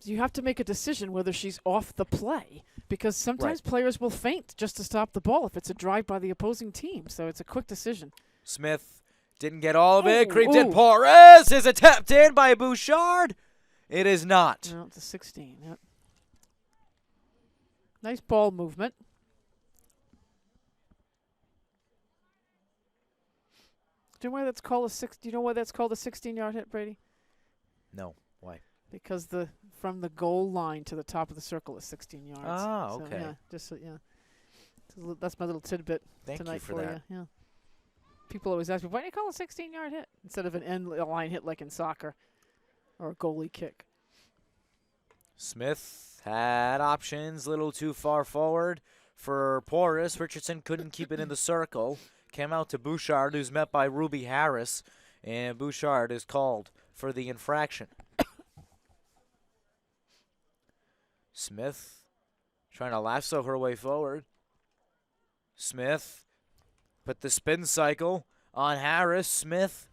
You have to make a decision whether she's off the play because sometimes players will feint just to stop the ball if it's a drive by the opposing team. So it's a quick decision. Smith didn't get all of it. Creeped in. Porras is tapped in by Bouchard. It is not. No, it's a 16. Yep. Nice ball movement. Do you know why that's called Do you know why that's called a 16-yard hit, Brady? No. Why? Because from the goal line to the top of the circle is 16 yards. Oh, okay. So, that's my little tidbit Thank tonight you for that. you. Yeah. People always ask me, why do you call it a 16-yard hit instead of an end line hit like in soccer or a goalie kick? Smith had options, a little too far forward for Porras. Richardson couldn't keep it in the circle. Came out to Bouchard, who's met by Ruby Harris, and Bouchard is called for the infraction. Smith trying to lasso her way forward. Smith put the spin cycle on Harris. Smith.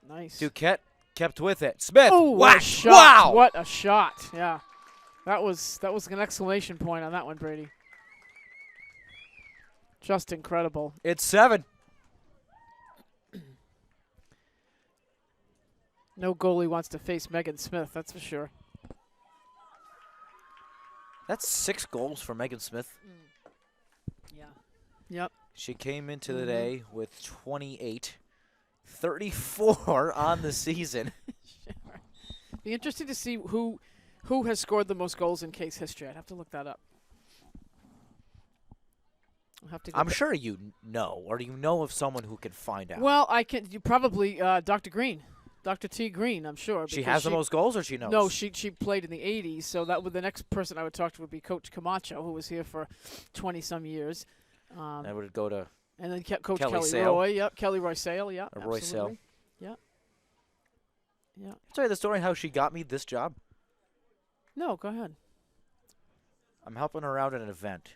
Nice. Duquette kept with it. Smith. Oh, what a shot. Wow. What a shot. Yeah. That was an exclamation point on that one, Brady. Just incredible. It's 7. No goalie wants to face Megan Smith, that's for sure. That's 6 goals for Megan Smith. Yeah. Yep. She came into the day with 28, 34 on the season. Sure. Be interesting to see who has scored the most goals in Case history. I'd have to look that up. I'm sure you know, or do you know of someone who can find out? Well, I can. You probably Dr. Green, Dr. T. Green. I'm sure. She has the most goals, or she knows? No, she played in the '80s, so that would the next person I would talk to would be Coach Camacho, who was here for 20-some years. That would go to. And then Coach Kelly Kelly Sale. Roy. Yep, Kelly Roy Sale. Yep, Or Roy Sale. Yep. Yep. I'll tell you the story how she got me this job. No, go ahead. I'm helping her out at an event.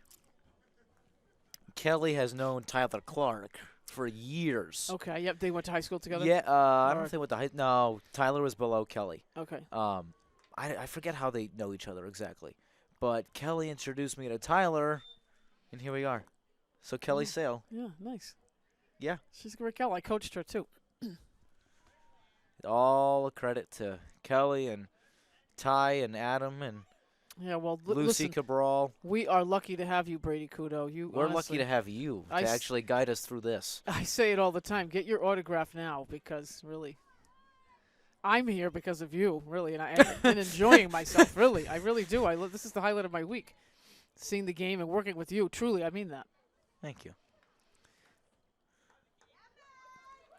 Kelly has known Tyler Clark for years. Okay, yep, they went to high school together? Yeah, I don't think with the no, Tyler was below Kelly. Okay. I forget how they know each other exactly. But Kelly introduced me to Tyler, and here we are. So Kelly Sale. Yeah, nice. Yeah. She's a great gal. I coached her, too. All credit to Kelly and Ty and Adam and Yeah, well, Lucy listen, Cabral. we are lucky to have you, Brady Kudo. We're lucky to have you to actually guide us through this. I say it all the time. Get your autograph now because, really, I'm here because of you, really, and I've been enjoying myself, really. I really do. This is the highlight of my week, seeing the game and working with you. Truly, I mean that. Thank you.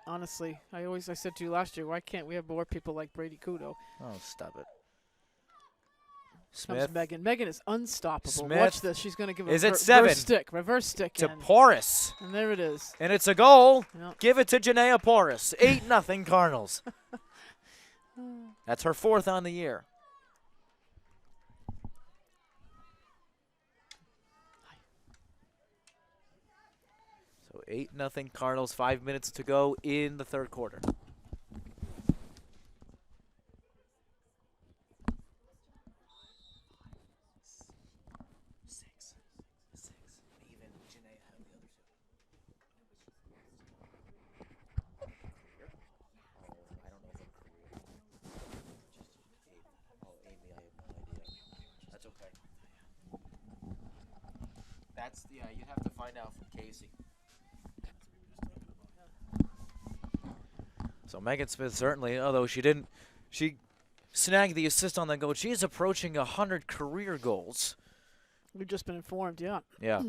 Honestly, I said to you last year, why can't we have more people like Brady Kudo? Oh, stop it. Comes Smith. Megan. Megan is unstoppable. Smith. Watch this. She's going to give a Is it 7? reverse stick. To in. Porras. And there it is. And it's a goal. Yep. Give it to Janaea Porras. 8-0 Cardinals. That's her 4th on the year. So 8-0 Cardinals. 5 minutes to go in the 3rd quarter. You'd have to find out from Casey. So Megan Smith certainly, although she snagged the assist on that goal. She is approaching 100 career goals. We've just been informed, yeah. Yeah.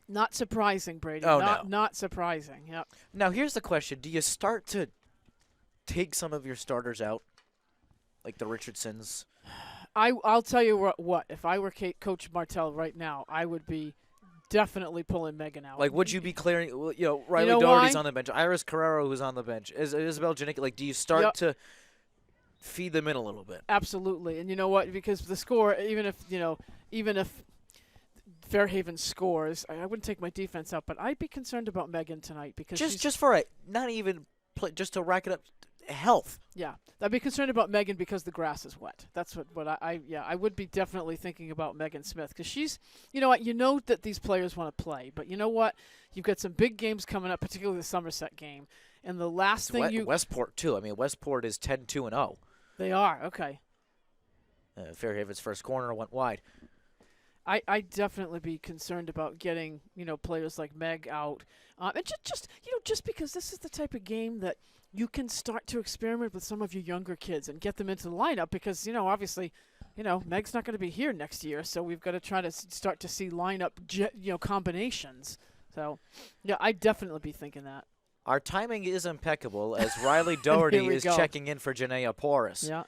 Not surprising, Brady. Oh, no. no. Not surprising, yep. Now here's the question: do you start to take some of your starters out, like the Richardsons? I'll tell you what. If I were Coach Martell right now, I would be definitely pulling Megan out. Like, would you be clearing? Riley know Doherty's why? on the bench. Iris Carrero, who's on the bench. Isabel Janicki. Like, do you start to feed them in a little bit? Absolutely. And you know what? Because the score, even if Fairhaven scores, I wouldn't take my defense out, but I'd be concerned about Megan tonight because just for not even play, just to rack it up. Health. Yeah, I'd be concerned about Megan because the grass is wet. That's what I would be definitely thinking about Megan Smith because she's, you know that these players want to play, but you know what? You've got some big games coming up, particularly the Somerset game, and the last thing Westport too. I mean, Westport is 10-2-0. They are okay. Fairhaven's first corner went wide. I'd definitely be concerned about getting players like Meg out, and just because this is the type of game that you can start to experiment with some of your younger kids and get them into the lineup because obviously Meg's not going to be here next year, so we've got to try to start to see lineup combinations. So yeah, I'd definitely be thinking that. Our timing is impeccable as Riley Doherty is checking in for Janaea Porras. Yeah.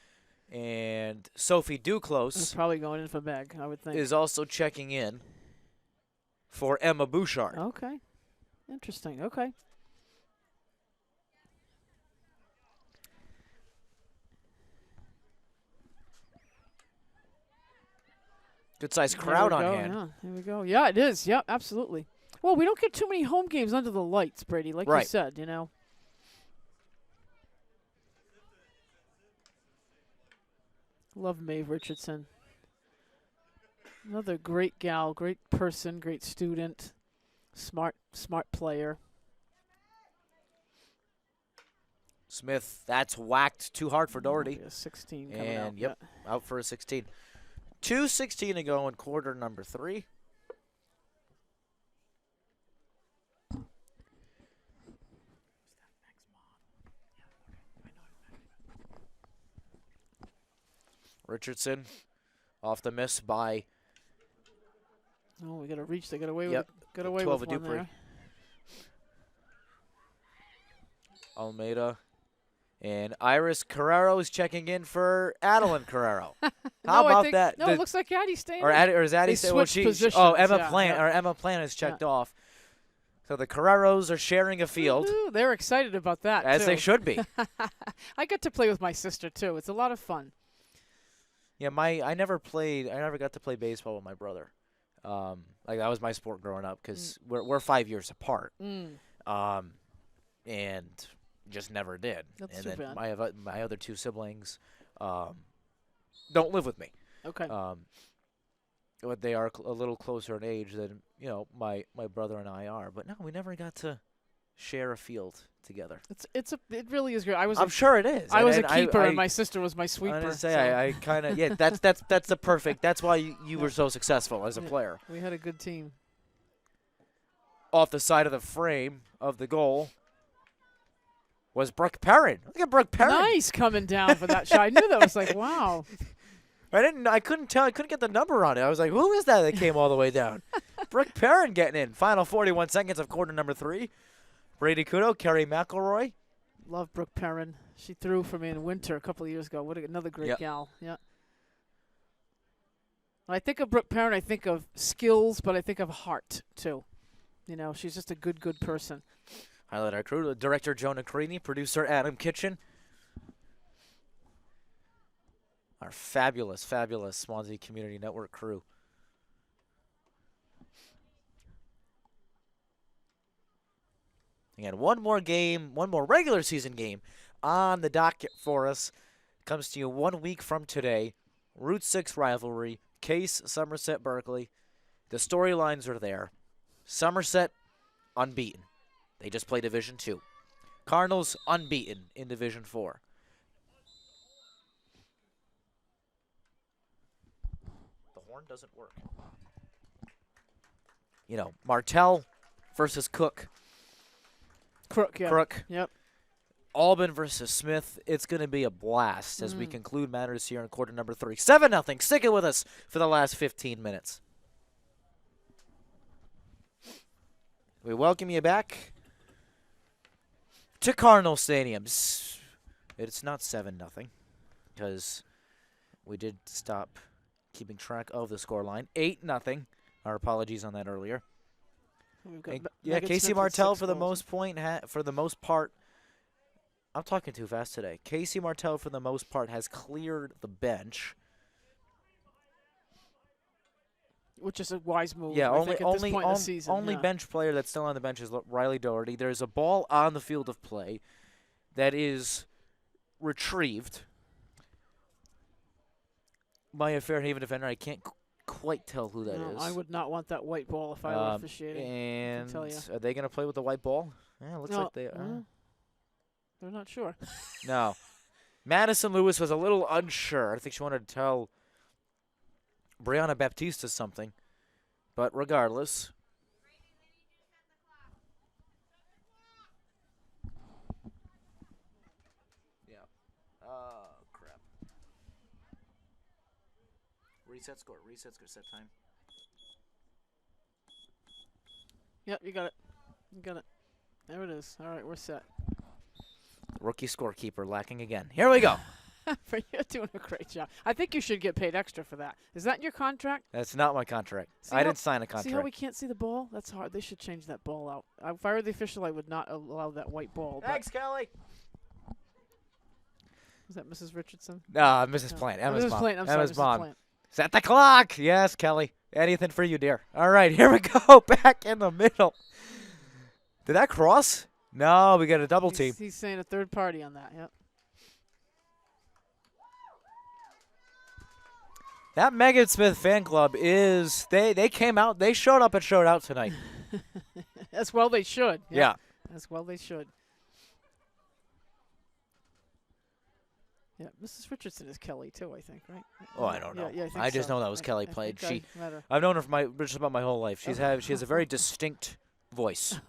And Sophie Duclos is probably going in for Meg, I would think. Is also checking in for Emma Bouchard. Okay. Interesting. Okay. Good-sized crowd on hand. Yeah, here we go. Yeah, it is. Yep, absolutely. Well, we don't get too many home games under the lights, Brady, like you said, Love Maeve Richardson. Another great gal, great person, great student, smart player. Smith, that's whacked too hard for Doherty. A 16 coming out. And out for a 16. 2:16 to go in quarter number 3. Richardson off the miss by. Oh, we got to reach. They got away with. Got away 12 with of one there. Almeida. And Iris Carrero is checking in for Adeline Carrero. No, How about that? No, it looks like Addie's staying. Or is Addie staying? Well, positions. Emma Plant is checked off. So the Carreros are sharing a field. Woo-hoo, they're excited about that, as too. they should be. I get to play with my sister, too. It's a lot of fun. Yeah, I never got to play baseball with my brother. Like that was my sport growing up because we're 5 years apart. And just never did. That's and too then bad. my other 2 siblings don't live with me. Okay. but they are a little closer in age than my brother and I are. But no, we never got to share a field together. It really is great. I'm sure it is. I was a And keeper, and I my sister was my sweeper. I so I kind of that's the perfect. That's why you were so successful as a player. we had a good team. Off the side of the frame of the goal was Brooke Perrin. Look at Brooke Perrin. Nice coming down for that shot. I knew that was like, wow. I couldn't tell. I couldn't get the number on it. I was like, who is that came all the way down? Brooke Perrin getting in. Final 41 seconds of quarter number 3. Brady Kudo, Kerry McElroy. Love Brooke Perrin. She threw for me in winter a couple of years ago. Another great gal. Yeah. When I think of Brooke Perrin, I think of skills, but I think of heart too. She's just a good person. Highlight our crew: director Jonah Creaney, producer Adam Kitchen. Our fabulous Swansea Community Network crew. Again, one more regular season game on the docket for us. Comes to you 1 week from today. Route 6 rivalry, Case, Somerset, Berkeley. The storylines are there. Somerset, unbeaten. They just play Division 2. Cardinals, unbeaten in Division 4. The horn doesn't work. Martell versus Cook. Crook, yeah. Crook. Yep. Albin versus Smith. It's going to be a blast as we conclude matters here in quarter number 3. 7-0. Stick it with us for the last 15 minutes. We welcome you back to Cardinal Stadium. It's not 7-0 because we did stop keeping track of the scoreline. 8-0. Our apologies on that earlier. Casey Martell for the most part. I'm talking too fast today. Casey Martell for the most part has cleared the bench. Which is a wise move. Yeah, I think at this point in the season. Only bench player that's still on the bench is Riley Doherty. There's a ball on the field of play that is retrieved by a Fairhaven defender. I can't quite tell who that is. I would not want that white ball if I were officiating. And I can tell you. are they going to play with the white ball? Yeah, looks like they are. They're not sure. No. Madison Lewis was a little unsure. I think she wanted to tell Brianna Baptista something. But regardless. Yeah. Oh, crap. Reset score. Set time. Yep, you got it. There it is. All right, we're set. Rookie scorekeeper lacking again. Here we go. You're doing a great job. I think you should get paid extra for that. Is that in your contract? That's not my contract. I didn't sign a contract. See how we can't see the ball? That's hard. They should change that ball out. If I were the official, I would not allow that white ball. Thanks, Kelly. Is that Mrs. Richardson? Mrs. Plant. Emma's mom. Plant. I'm sorry, Emma's Mrs. mom. Plant. Set the clock. Yes, Kelly. Anything for you, dear. All right, here we go. Back in the middle. Did that cross? No, we got a double team. He's saying a third party on that, yep. That Megan Smith fan club is, they came out, they showed up and showed out tonight. As well they should. Yeah. As well they should. Yeah, Mrs. Richardson is Kelly too, I think, right? Oh, I don't know. Yeah, I think I just so. know that was Kelly played. I've known her for just about my whole life. She has a very distinct voice.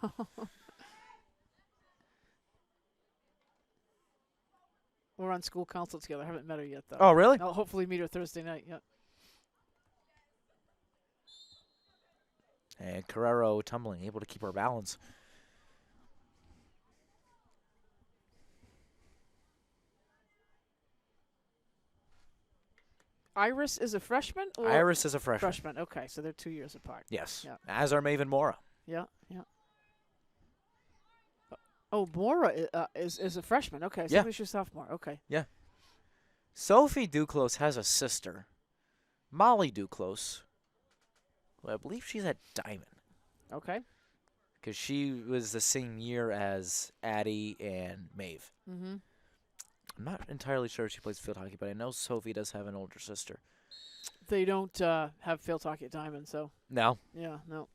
We're on school council together. I haven't met her yet, though. Oh, really? I'll hopefully meet her Thursday night. Yep. And Carrero tumbling, able to keep her balance. Iris is a freshman? Or Iris is a freshman. Freshman, okay. So they're 2 years apart. Yes. Yeah. As are Maven Mora. Yeah. Oh, Mora is a freshman. Okay, so she's a sophomore. Okay. Yeah. Sophie Duclos has a sister, Molly Duclos. Well, I believe she's at Diamond. Okay. Because she was the same year as Addie and Maeve. Mm-hmm. I'm not entirely sure if she plays field hockey, but I know Sophie does have an older sister. They don't have field hockey at Diamond, so No. yeah, no.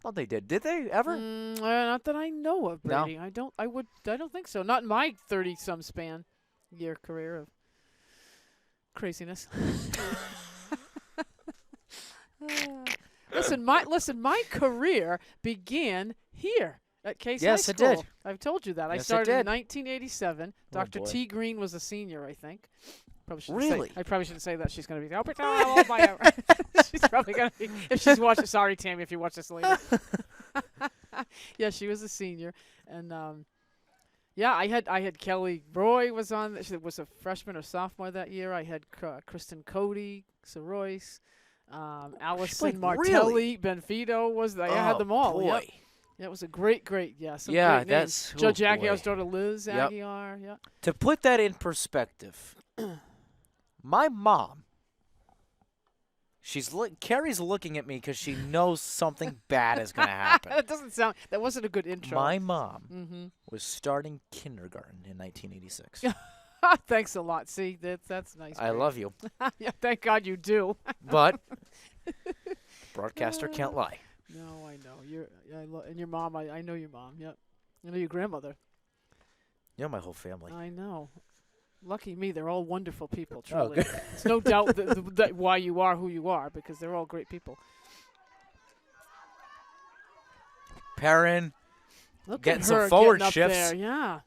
Thought they did. Did they ever? Not that I know of, No? Brady. I don't think so. Not in my 30-some span year career of craziness. Listen, my career began here at Case Yes, High it School. did. I've told you that. I Yes, it started in did. 1987. Oh, Dr. boy. T. Green was a senior, I think. Probably shouldn't Really? I probably shouldn't say that. She's going to be she's probably going to be, if she's watching. Sorry, Tammy, if you watch this later. Yeah, she was a senior, and yeah, I had Kelly Roy was on. She was a freshman or sophomore that year. I had Kristen Cody, Soroyce, Allison Martelli, really? Benfito was there. I had them all. Boy. Yep. Yeah, it was a great, some Yeah, great names. that's Judge boy. Aguiar's daughter Liz Yep. Aguiar. Yeah. To put that in perspective, my mom, Carrie's looking at me because she knows something bad is going to happen. That wasn't a good intro. My mom was starting kindergarten in 1986. Thanks a lot. See, that's nice. I love you, Yeah, thank God you do. but broadcaster can't lie. No, I know. And your mom, I know your mom. Yep. I know your grandmother. You know my whole family. I know. Lucky me, they're all wonderful people, Oh, truly. good. There's no doubt that why you are who you are, because they're all great people. Perrin Look getting at some her forward getting up shifts. there, yeah.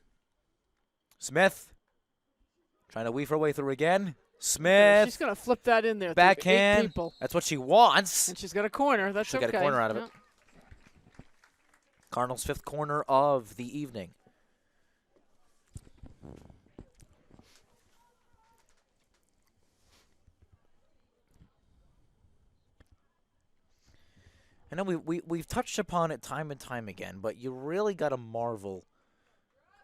Smith trying to weave her way through again. Smith. She's going to flip that in there. through Backhand. 8 people. That's what she wants. And she's got a corner. That's She'll okay. get a corner out of Yeah. it. Cardinals' 5th corner of the evening. I know we've touched upon it time and time again, but you really got to marvel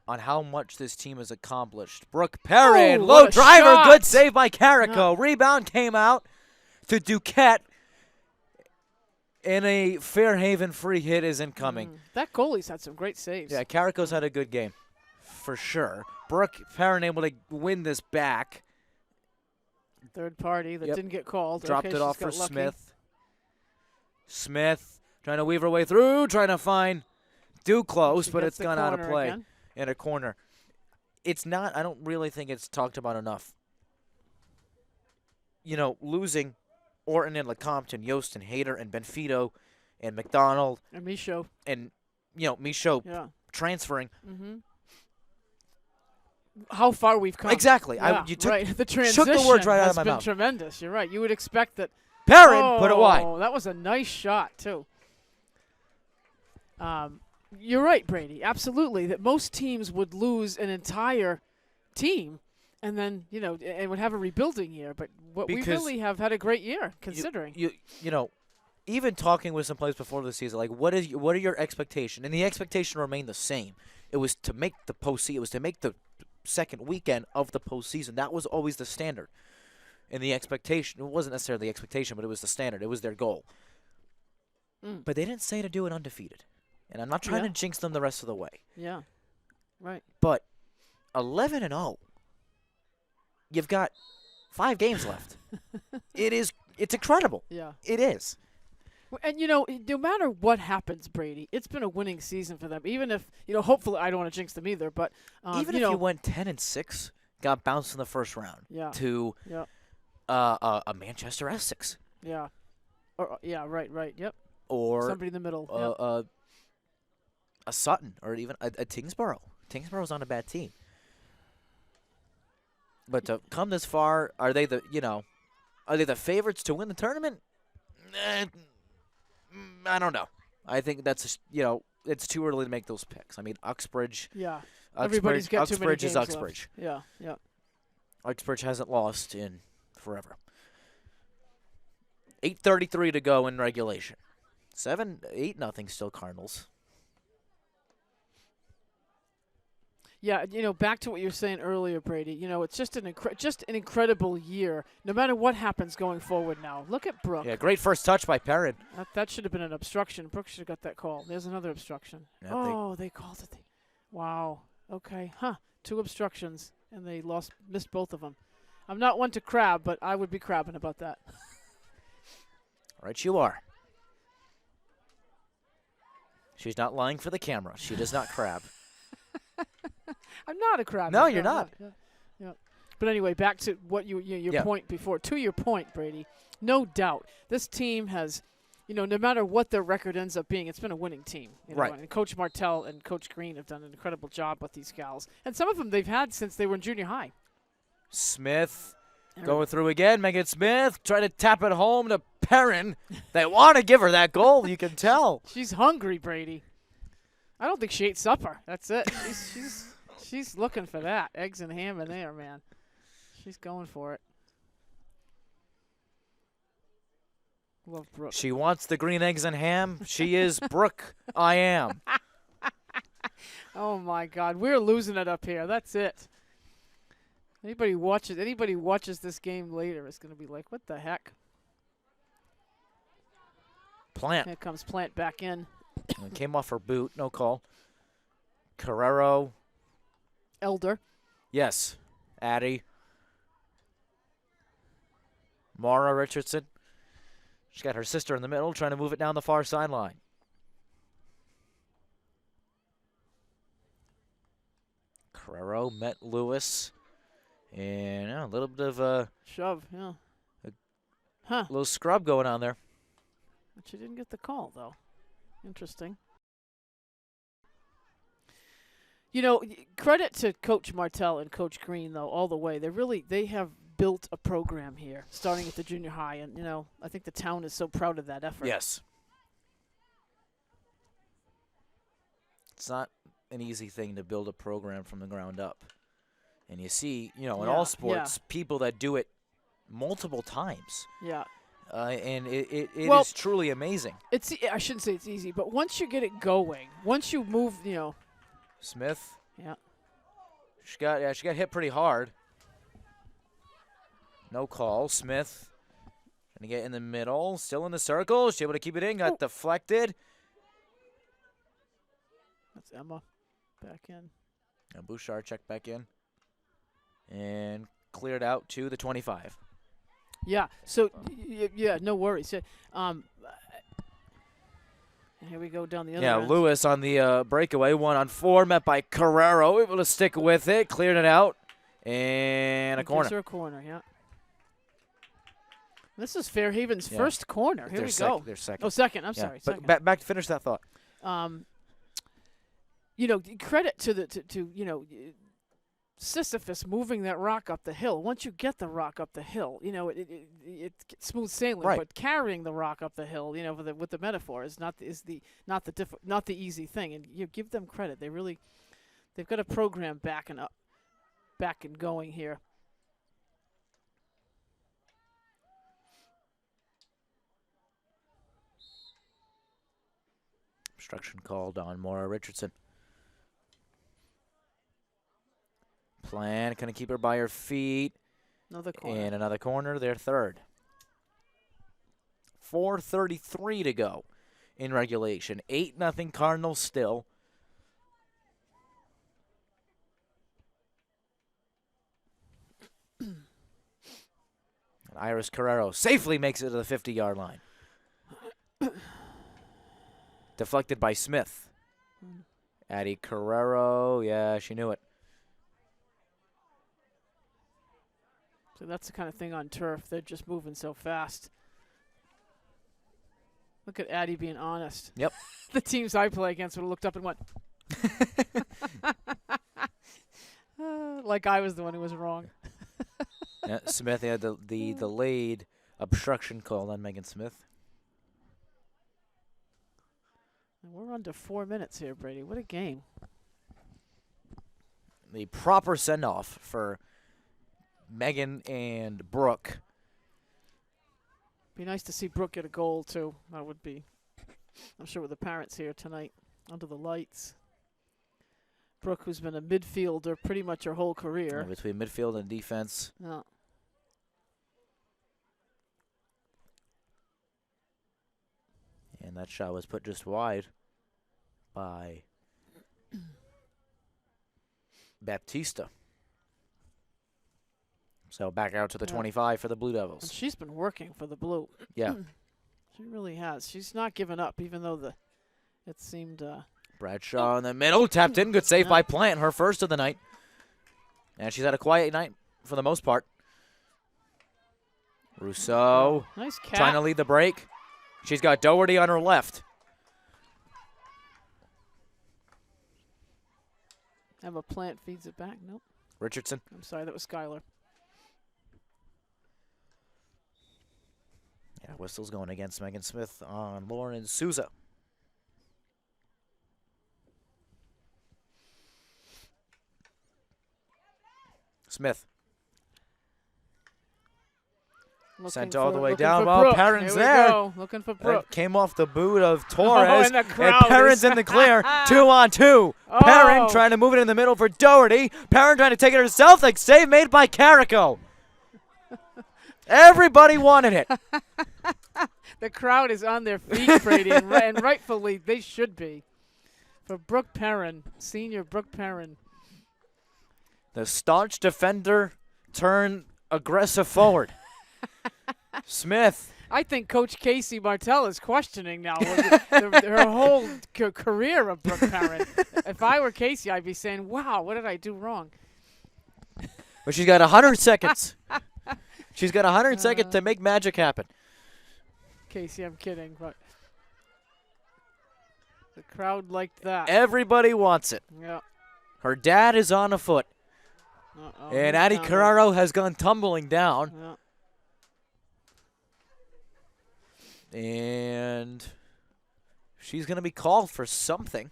on how much this team has accomplished. Brooke Perrin, Oh, low what a driver, shot. good save by Carrico. Rebound came out to Duquette, and a Fairhaven free hit is incoming. That goalie's had some great saves. Yeah, Carrico's had a good game, for sure. Brooke Perrin able to win this back. Third party that Yep. didn't get called. Dropped Okay, it off she's for got lucky. Smith. Smith trying to weave her way through, trying to find Duclos, She but gets it's the gone out of corner play again. in a corner. It's not, I don't really think it's talked about enough. You know, losing Orton and Lecompton, Yost and Hayter and Benfito and McDonald And Michaud. and, Michaud Yeah. transferring. How far we've come. Exactly. Yeah, You took, right. The transition took the words right out has of my been mouth. tremendous. You're right. You would expect that. Perrin put it wide. Oh, that was a nice shot, too. You're right, Brady. Absolutely. That most teams would lose an entire team and then, and would have a rebuilding year. But we Because really have had a great year, considering. Even talking with some players before the season, like what are your expectations? And the expectation remained the same. It was to make the postseason. It was to make the second weekend of the postseason. That was always the standard. And the expectation, it wasn't necessarily the expectation, but it was the standard. It was their goal. But they didn't say to do it undefeated. And I'm not trying to jinx them the rest of the way. Yeah. Right. But 11-0. You've got 5 games left. It's incredible. Yeah. It is. And, no matter what happens, Brady, it's been a winning season for them. Even if, hopefully, I don't want to jinx them either, but, even if you went 10-6, got bounced in the first round to a Manchester Essex. Yeah. Or, right. Yep. Or somebody in the middle. A Sutton or even a Tingsboro. Tingsboro's on a bad team. But to come this far, are they the favorites to win the tournament? I don't know. I think that's it's too early to make those picks. I mean, Uxbridge. Yeah. Everybody's got too many Uxbridge games is left. Uxbridge. Yeah. Uxbridge hasn't lost in forever. 8:33 to go in regulation. 8-0 still Cardinals. Yeah, back to what you were saying earlier, Brady. It's just an incredible year. No matter what happens going forward now. Look at Brooke. Yeah, great first touch by Perrin. That should have been an obstruction. Brooke should have got that call. There's another obstruction. Yeah, they called it. Wow. Okay. 2 obstructions, and they missed both of them. I'm not one to crab, but I would be crabbing about that. Right, you are. She's not lying for the camera. She does not crab. I'm not a crab. No, you're not. Yeah. But anyway, back to what your Yeah. point before. To your point, Brady, no doubt this team has, no matter what their record ends up being, it's been a winning team. Right. And Coach Martell and Coach Green have done an incredible job with these gals. And some of them they've had since they were in junior high. Smith going through again. Megan Smith trying to tap it home to Perrin. They want to give her that goal. You can tell. She's hungry, Brady. I don't think she ate supper. That's it. She's looking for that. Eggs and ham in there, man. She's going for it. Love Brooke. She wants the green eggs and ham. She is Brooke. I am. Oh my God, we're losing it up here. That's it. Anybody watches this game later is going to be like, what the heck? Plant. Here comes Plant back in. And came off her boot. No call. Carrero. Elder. Yes. Addie. Mara Richardson. She's got her sister in the middle trying to move it down the far sideline. Carrero met Lewis. And a little bit of a Shove, yeah. little scrub going on there. But she didn't get the call, though. Interesting. Credit to Coach Martell and Coach Green, though, all the way. They have built a program here, starting at the junior high, and, I think the town is so proud of that effort. Yes. It's not an easy thing to build a program from the ground up. And you see, in all sports, people that do it multiple times. Yeah. And it is truly amazing. I shouldn't say it's easy, but once you get it going, once you move, Smith. Yeah. She got hit pretty hard. No call. Smith trying to get in the middle, still in the circle. She's able to keep it in. Got deflected. That's Emma back in. And Bouchard checked back in. And cleared out to the 25. Yeah. So, no worries. Here we go down the other end. Lewis on the breakaway. 1-on-4. Met by Carrero. Able to stick with it. Cleared it out. And a corner. Gives her a corner, yeah. This is Fairhaven's first corner. Here we go. They're second. Oh, second. I'm sorry. But Second. back to finish that thought. Credit to Sisyphus moving that rock up the hill. Once you get the rock up the hill, it's smooth sailing. Right. But carrying the rock up the hill, with the metaphor, is not the easy thing. And you give them credit. They've got a program back and going here. Obstruction called on Maura Richardson. Plan, going to keep her by her feet. Another corner. And another corner, their third. 4:33 to go in regulation. 8-0 Cardinals still. And Iris Carrero safely makes it to the 50-yard line. Deflected by Smith. Addie Carrero, yeah, she knew it. So that's the kind of thing on turf. They're just moving so fast. Look at Addie being honest. Yep. The teams I play against would have looked up and went, like I was the one who was wrong. Yeah, Smith had the delayed obstruction called on Megan Smith. And we're under 4 minutes here, Brady. What a game. The proper send-off for Megan and Brooke. Be nice to see Brooke get a goal, too. That would be, I'm sure, with the parents here tonight under the lights. Brooke, who's been a midfielder pretty much her whole career. Between midfield and defense. Yeah. And that shot was put just wide by Baptista. So back out to the Yeah. 25 for the Blue And Devils. she's been working for the Blue. Yeah. She really has. She's not given up, even though it seemed. Bradshaw in the middle, tapped in. Good save Yeah. by Plant, her first of the night. And she's had a quiet night for the most part. Rousseau Nice catch. trying to lead the break. She's got Doherty on her left. Emma Plant feeds it back. Nope. Richardson. I'm sorry, that was Skylar. Yeah, whistle's going against Megan Smith on Lauren Souza. Smith. Sent all the way down. Well, Perrin's there. Looking for That Brooke. came off the boot of Torres. and the crowd Perrin's is- in the clear. 2-on-2. Perrin Oh. trying to move it in the middle for Doherty. Perrin trying to take it herself. Like save made by Carrico. Everybody wanted it. The crowd is on their feet, Brady, and rightfully they should be. For Brooke Perrin, senior Brooke Perrin. The staunch defender turned aggressive forward. Smith. I think Coach Casey Martell is questioning now her whole career of Brooke Perrin. If I were Casey, I'd be saying, wow, what did I do wrong? But she's got 100 seconds. She's got 100 seconds to make magic happen. Casey, I'm kidding, but the crowd liked that. Everybody wants it. Yeah. Her dad is on a foot. Uh-oh, And he's Addie down there. Carraro has gone tumbling down. Yeah. And she's going to be called for something.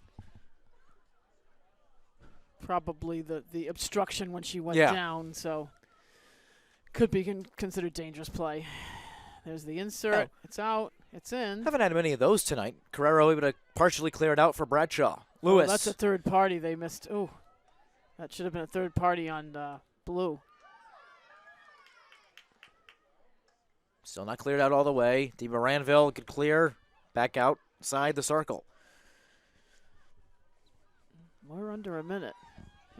Probably the obstruction when she went Yeah. down, so could be considered dangerous play. There's the insert. Oh. It's out. It's in. Haven't had many of those tonight. Carraro able to partially clear it out for Bradshaw. Lewis. Oh, that's a third party they missed. Oh, that should have been a third party on Blue. Still not cleared out all the way. DeMoranville could clear back outside the circle. We're under a minute.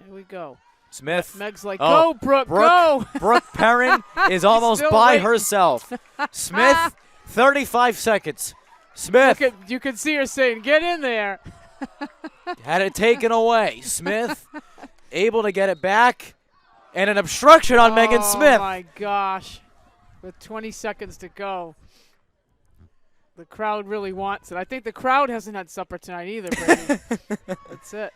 Here we go. Smith. Meg's like, Oh, go, Brooke, go. Brooke Perrin is almost Still by waiting. herself. Smith, 35 seconds. Smith You can see her saying, get in there. had it taken away. Smith able to get it back. And an obstruction on Megan Smith. Oh, my gosh. With 20 seconds to go. The crowd really wants it. I think the crowd hasn't had supper tonight either, Brady. That's it.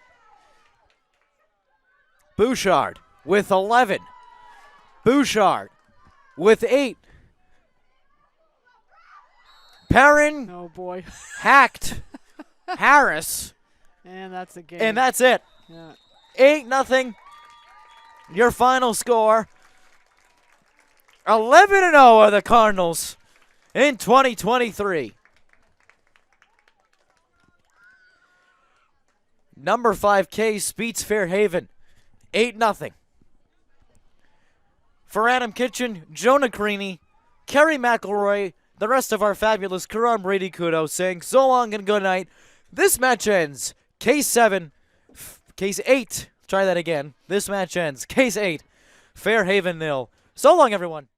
Bouchard with 11. Bouchard with 8. Perrin Oh, boy. hacked Harris. And that's a game. And that's it. Yeah. 8-0. Your final score. 11-0 are the Cardinals in 2023. Number 5 Case beats Fairhaven 8-0. For Adam Kitchen, Jonah Creaney, Kerry McElroy, the rest of our fabulous crew, I'm Brady Kudo saying so long and good night. This match ends Case 8. Try that again. This match ends Case 8, Fairhaven 0. So long, everyone.